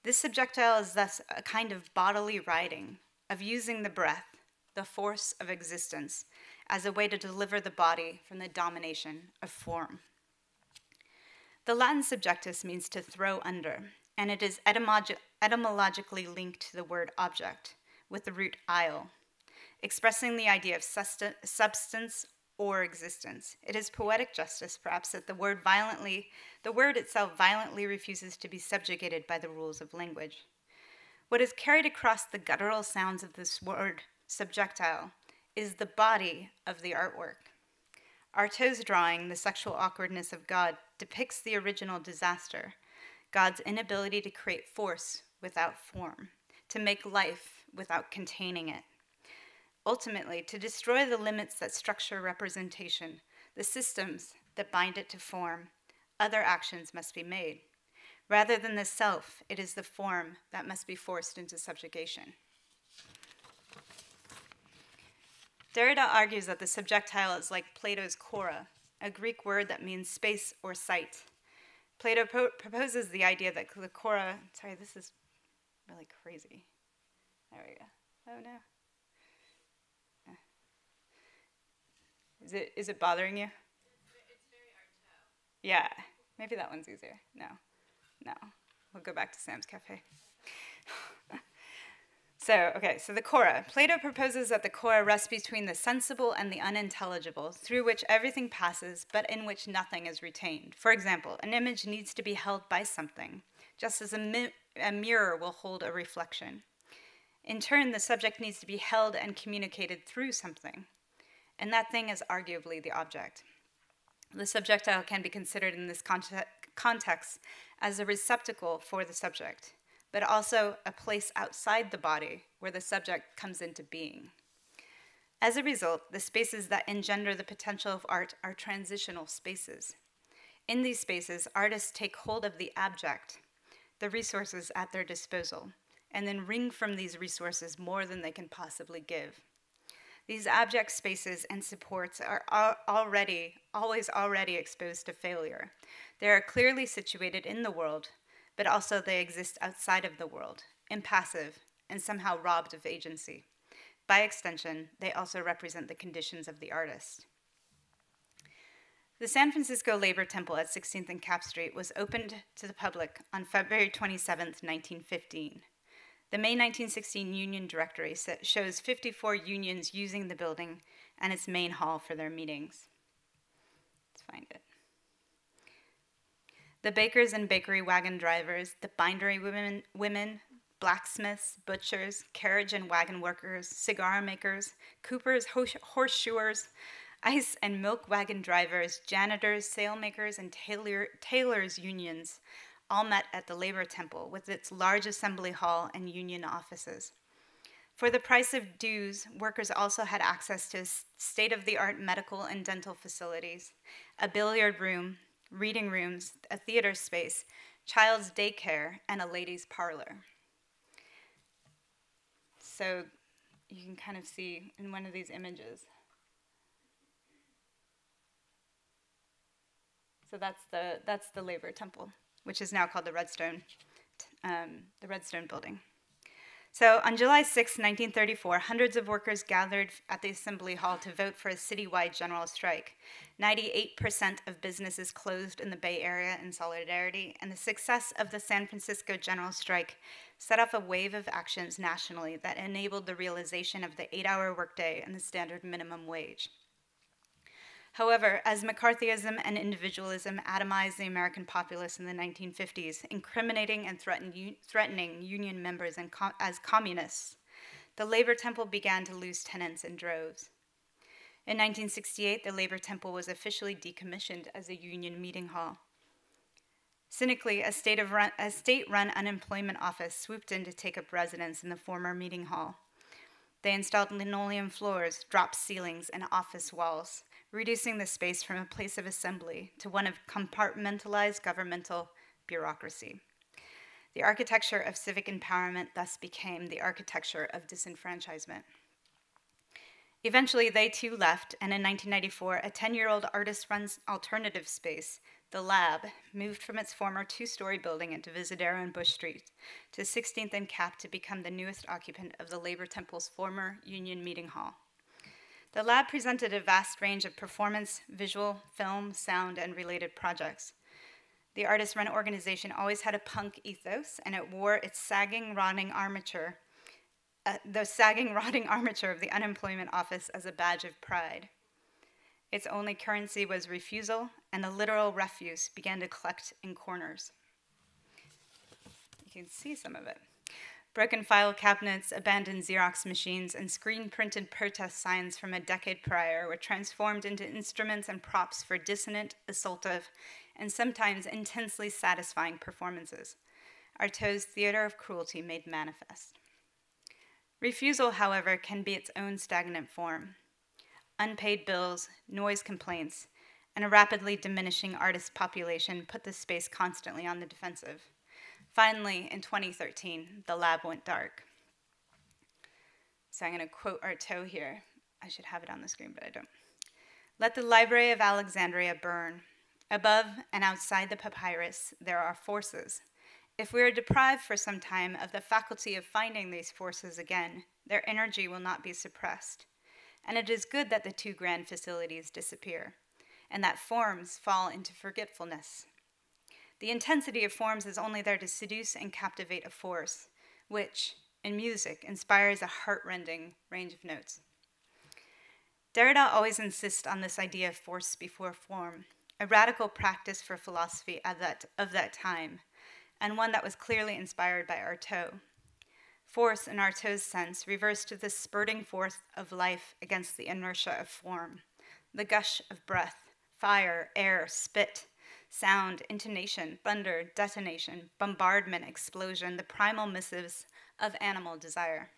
This subjectile is thus a kind of bodily riding, of using the breath, the force of existence, as a way to deliver the body from the domination of form. The Latin subjectus means to throw under, and it is etymologically linked to the word object, with the root "ile," expressing the idea of substance or existence. It is poetic justice, perhaps, that the word itself violently refuses to be subjugated by the rules of language. What is carried across the guttural sounds of this word, subjectile, is the body of the artwork. Artaud's drawing, The Sexual Awkwardness of God, depicts the original disaster, God's inability to create force without form, to make life without containing it. Ultimately, to destroy the limits that structure representation, the systems that bind it to form, other actions must be made. Rather than the self, it is the form that must be forced into subjugation. Derrida argues that the subjectile is like Plato's chora, a Greek word that means space or sight. Plato proposes the idea that the chora, sorry, this is really crazy. There we go. Oh no. Is it bothering you? It's very Artaud. Yeah, maybe that one's easier. No, we'll go back to Sam's Cafe. So the chora. Plato proposes that the chora rests between the sensible and the unintelligible, through which everything passes, but in which nothing is retained. For example, an image needs to be held by something, just as a mirror will hold a reflection. In turn, the subject needs to be held and communicated through something, and that thing is arguably the object. The subjectile can be considered in this context as a receptacle for the subject, but also a place outside the body where the subject comes into being. As a result, the spaces that engender the potential of art are transitional spaces. In these spaces, artists take hold of the abject, the resources at their disposal, and then wring from these resources more than they can possibly give. These abject spaces and supports are always already exposed to failure. They are clearly situated in the world, but also they exist outside of the world, impassive, and somehow robbed of agency. By extension, they also represent the conditions of the artist. The San Francisco Labor Temple at 16th and Cap Street was opened to the public on February 27, 1915. The May 1916 Union Directory shows 54 unions using the building and its main hall for their meetings. Let's find it. The bakers and bakery wagon drivers, the bindery women, blacksmiths, butchers, carriage and wagon workers, cigar makers, coopers, horseshoers, ice and milk wagon drivers, janitors, sailmakers, and tailors' unions all met at the Labor Temple with its large assembly hall and union offices. For the price of dues, workers also had access to state-of-the-art medical and dental facilities, a billiard room, reading rooms, a theater space, child's daycare, and a ladies' parlor. So you can kind of see in one of these images. So that's the Labor Temple, which is now called the Redstone Building. So on July 6, 1934, hundreds of workers gathered at the Assembly Hall to vote for a citywide general strike. 98% of businesses closed in the Bay Area in solidarity, and the success of the San Francisco general strike set off a wave of actions nationally that enabled the realization of the 8-hour workday and the standard minimum wage. However, as McCarthyism and individualism atomized the American populace in the 1950s, incriminating and threatening union members as communists, the Labor Temple began to lose tenants in droves. In 1968, the Labor Temple was officially decommissioned as a union meeting hall. Cynically, a state-run unemployment office swooped in to take up residence in the former meeting hall. They installed linoleum floors, dropped ceilings, and office walls, reducing the space from a place of assembly to one of compartmentalized governmental bureaucracy. The architecture of civic empowerment thus became the architecture of disenfranchisement. Eventually, they too left, and in 1994, a 10-year-old artist-run alternative space, The Lab, moved from its former 2-story building at Divisadero and Bush Street to 16th and Cap to become the newest occupant of the Labor Temple's former Union Meeting Hall. The Lab presented a vast range of performance, visual, film, sound, and related projects. The artist-run organization always had a punk ethos, and it wore its sagging, rotting armature, the sagging, rotting armature of the unemployment office as a badge of pride. Its only currency was refusal, and the literal refuse began to collect in corners. You can see some of it. Broken file cabinets, abandoned Xerox machines, and screen-printed protest signs from a decade prior were transformed into instruments and props for dissonant, assaultive, and sometimes intensely satisfying performances. Artaud's theater of cruelty made manifest. Refusal, however, can be its own stagnant form. Unpaid bills, noise complaints, and a rapidly diminishing artist population put the space constantly on the defensive. Finally, in 2013, the lab went dark. So I'm going to quote Artaud here. I should have it on the screen, but I don't. Let the Library of Alexandria burn. Above and outside the papyrus, there are forces. If we are deprived for some time of the faculty of finding these forces again, their energy will not be suppressed. And it is good that the two grand facilities disappear, and that forms fall into forgetfulness. The intensity of forms is only there to seduce and captivate a force, which, in music, inspires a heart-rending range of notes. Derrida always insists on this idea of force before form, a radical practice for philosophy of that time, and one that was clearly inspired by Artaud. Force, in Artaud's sense, reversed to the spurting forth of life against the inertia of form, the gush of breath, fire, air, spit, sound, intonation, thunder, detonation, bombardment, explosion, the primal missives of animal desire.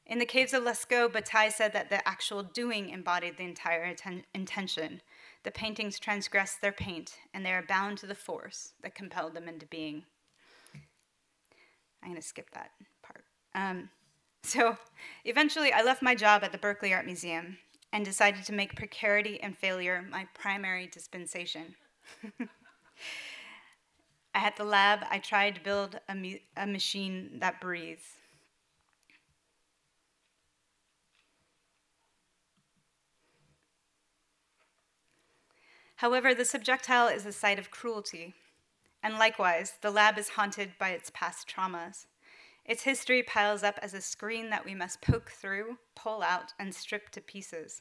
In the Caves of Lascaux, Bataille said that the actual doing embodied the entire intention. The paintings transgress their paint, and they are bound to the force that compelled them into being. I'm going to skip that part. So eventually, I left my job at the Berkeley Art Museum and decided to make precarity and failure my primary dispensation. At the lab, I tried to build a machine that breathes. However, the subjectile is a site of cruelty, and likewise, the lab is haunted by its past traumas. Its history piles up as a screen that we must poke through, pull out, and strip to pieces.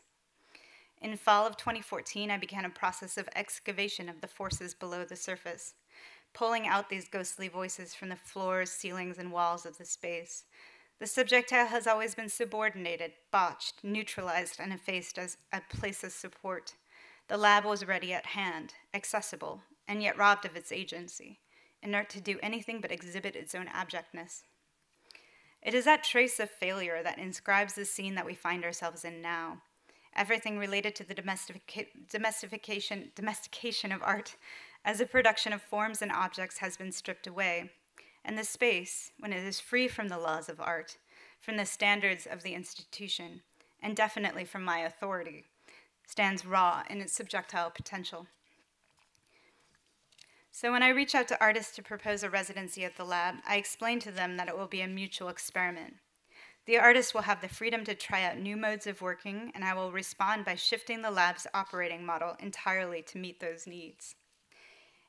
In fall of 2014, I began a process of excavation of the forces below the surface, pulling out these ghostly voices from the floors, ceilings, and walls of the space. The subjectile has always been subordinated, botched, neutralized, and effaced as a place of support. The lab was ready at hand, accessible, and yet robbed of its agency, inert to do anything but exhibit its own abjectness. It is that trace of failure that inscribes the scene that we find ourselves in now. Everything related to the domestication of art as a production of forms and objects has been stripped away, and the space, when it is free from the laws of art, from the standards of the institution, and definitely from my authority, stands raw in its subjectile potential. So when I reach out to artists to propose a residency at the lab, I explain to them that it will be a mutual experiment. The artist will have the freedom to try out new modes of working, and I will respond by shifting the lab's operating model entirely to meet those needs.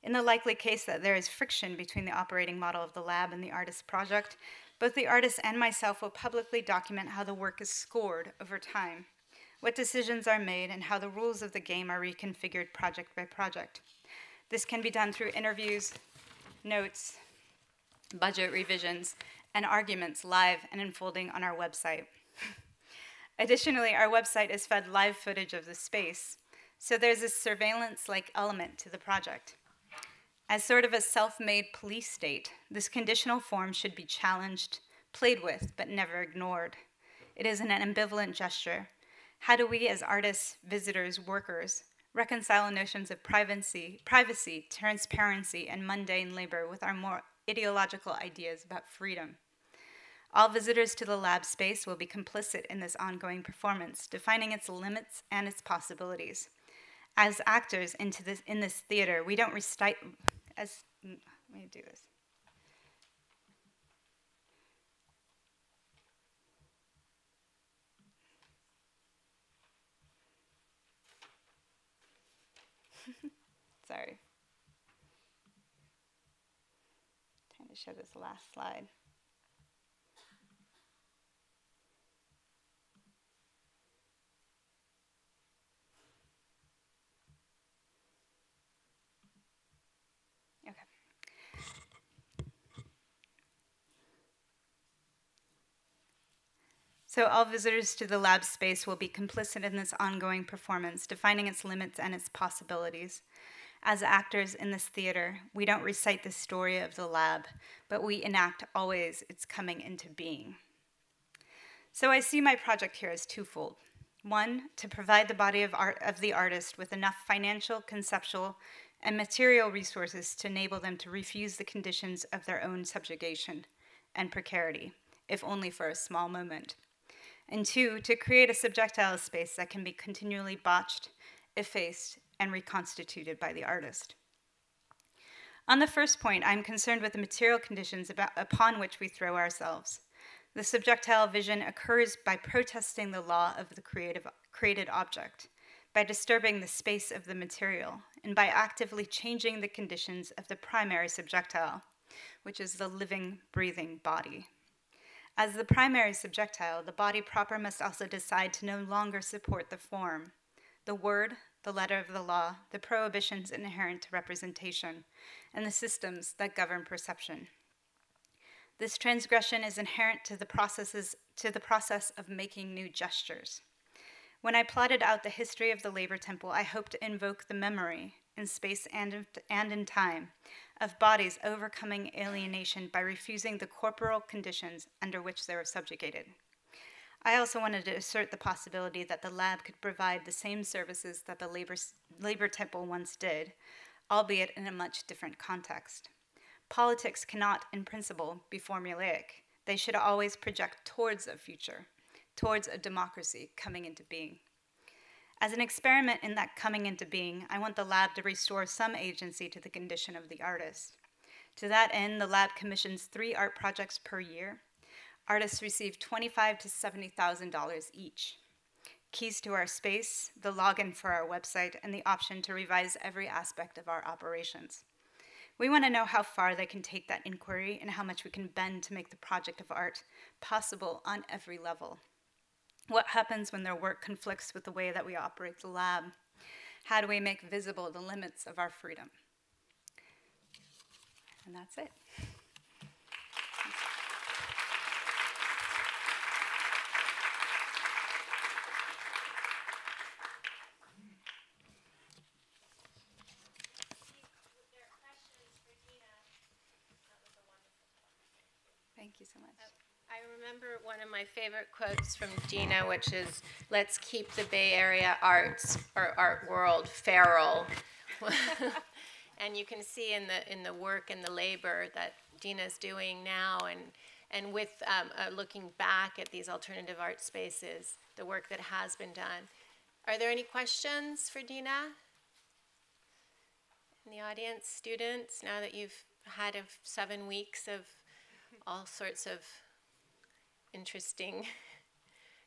In the likely case that there is friction between the operating model of the lab and the artist's project, both the artist and myself will publicly document how the work is scored over time, what decisions are made, and how the rules of the game are reconfigured project by project. This can be done through interviews, notes, budget revisions, and arguments live and unfolding on our website. Additionally, our website is fed live footage of the space, so there's a surveillance-like element to the project. As sort of a self-made police state, this conditional form should be challenged, played with, but never ignored. It is an ambivalent gesture. How do we, as artists, visitors, workers, reconcile notions of privacy, transparency, and mundane labor with our more ideological ideas about freedom? All visitors to the lab space will be complicit in this ongoing performance, defining its limits and its possibilities. As actors in this theater, we don't recite as, let me do this. Sorry. to show this last slide. Okay. So all visitors to the lab space will be complicit in this ongoing performance, defining its limits and its possibilities. As actors in this theater, we don't recite the story of the lab, but we enact always its coming into being. So I see my project here as twofold. One, to provide the body of the artist with enough financial, conceptual, and material resources to enable them to refuse the conditions of their own subjugation and precarity, if only for a small moment. And two, to create a subjectile space that can be continually botched, effaced, and reconstituted by the artist. On the first point, I'm concerned with the material conditions upon which we throw ourselves. The subjectile vision occurs by protesting the law of the created object, by disturbing the space of the material, and by actively changing the conditions of the primary subjectile, which is the living, breathing body. As the primary subjectile, the body proper must also decide to no longer support the form, the word, the letter of the law, the prohibitions inherent to representation, and the systems that govern perception. This transgression is inherent to the process of making new gestures. When I plotted out the history of the labor temple, I hoped to invoke the memory, in space and in time, of bodies overcoming alienation by refusing the corporal conditions under which they were subjugated. I also wanted to assert the possibility that the lab could provide the same services that the labor temple once did, albeit in a much different context. Politics cannot, in principle, be formulaic. They should always project towards a future, towards a democracy coming into being. As an experiment in that coming into being, I want the lab to restore some agency to the condition of the artist. To that end, the lab commissions 3 art projects per year. Artists receive $25,000 to $70,000 each. Keys to our space, the login for our website, and the option to revise every aspect of our operations. We want to know how far they can take that inquiry and how much we can bend to make the project of art possible on every level. What happens when their work conflicts with the way that we operate the lab? How do we make visible the limits of our freedom? And that's it. Thank you so much. I remember one of my favorite quotes from Dena, which is, "Let's keep the Bay Area arts or art world feral." And you can see in the work and the labor that Dena's doing now, and with looking back at these alternative art spaces, the work that has been done. Are there any questions for Dena in the audience, students? Now that you've had 7 weeks of all sorts of interesting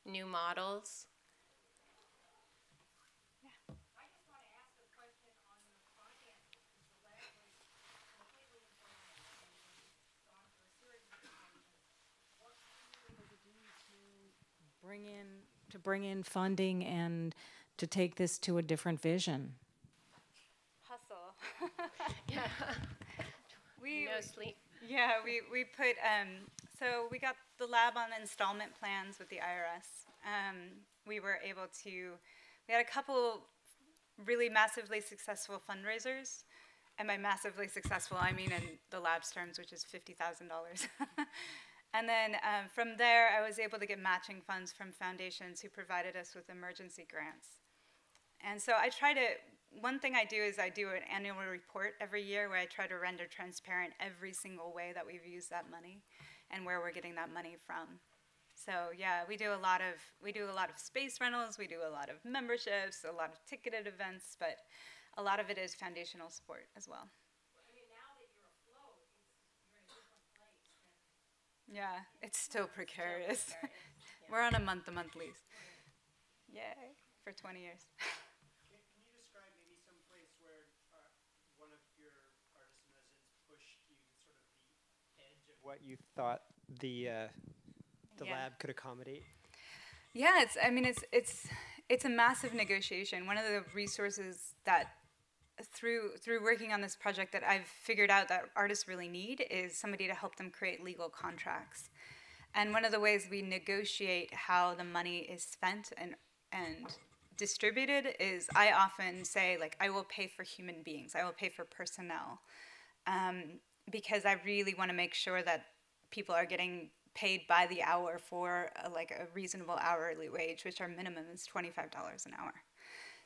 new models. I just want to ask a question on the finances, because the lab was completely informed and gone through a series of departments. What were you able to do to bring in funding and to take this to a different vision? Hustle. Yeah. No sleep. Yeah, we put, so we got the lab on installment plans with the IRS. We had a couple really massively successful fundraisers. And by massively successful, I mean in the lab's terms, which is $50,000. And then from there, I was able to get matching funds from foundations who provided us with emergency grants. And so one thing I do is I do an annual report every year where I try to render transparent every single way that we've used that money and where we're getting that money from. So yeah, we do a lot of space rentals, we do a lot of memberships, a lot of ticketed events, but a lot of it is foundational support as well. I mean, now that you're afloat, you're in a different place than... Yeah, it's still precarious. Yeah. We're on a month-to-month lease. Yay, for 20 years. Can you describe maybe some place where one of your artists in residence pushed you sort of the what you thought the Yeah. lab could accommodate? Yeah, it's a massive negotiation. One of the resources that through working on this project that I've figured out that artists really need is somebody to help them create legal contracts. And one of the ways we negotiate how the money is spent and distributed is I often say, like, I will pay for human beings, I will pay for personnel, because I really want to make sure that people are getting paid by the hour for a reasonable hourly wage, which our minimum is $25 an hour.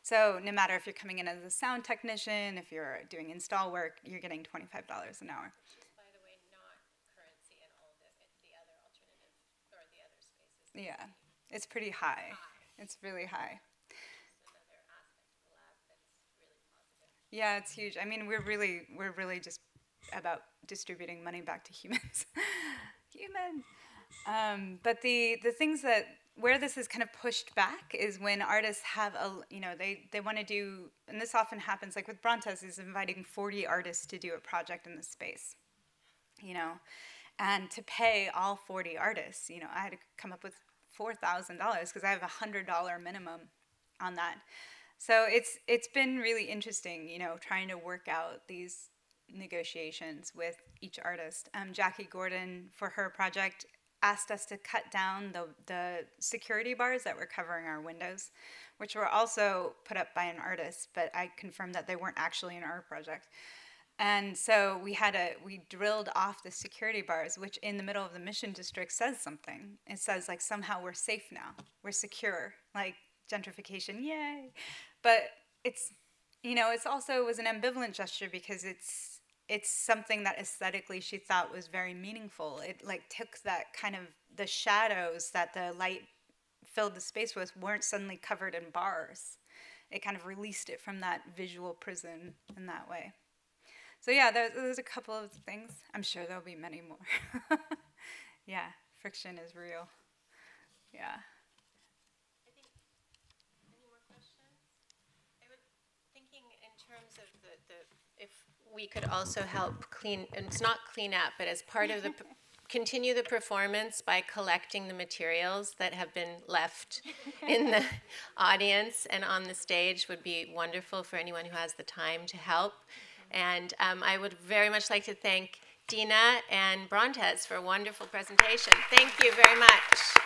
So no matter if you're coming in as a sound technician, if you're doing install work, you're getting $25 an hour. By the way, not currency and all the other alternative or the other spaces. Yeah, it's pretty high. It's really high. It's another aspect of the lab that's really positive. Yeah, it's huge. I mean, we're really just about distributing money back to humans. But the things that where this is kind of pushed back is when artists have they want to do, and this often happens, like with Brontez is inviting 40 artists to do a project in this space, and to pay all 40 artists, I had to come up with $4,000 because I have a $100 minimum on that. So it's been really interesting, trying to work out these negotiations with each artist. Jackie Gordon, for her project, asked us to cut down the security bars that were covering our windows, which were also put up by an artist, but I confirmed that they weren't actually in our project. And so we drilled off the security bars, which in the middle of the Mission District says something. It says, like, somehow we're safe now, we're secure, like gentrification, yay. But it's also was an ambivalent gesture because it's something that aesthetically she thought was very meaningful. It took that kind of the shadows that the light filled the space with weren't suddenly covered in bars. It kind of released it from that visual prison in that way. So yeah, there's a couple of things. I'm sure there'll be many more. Yeah, friction is real. Yeah. I think, any more questions? I was thinking in terms of if we could also help clean, and it's not clean up, but as part of the, continue the performance by collecting the materials that have been left in the audience and on the stage would be wonderful for anyone who has the time to help. And I would very much like to thank Dena and Brontez for a wonderful presentation. Thank you very much.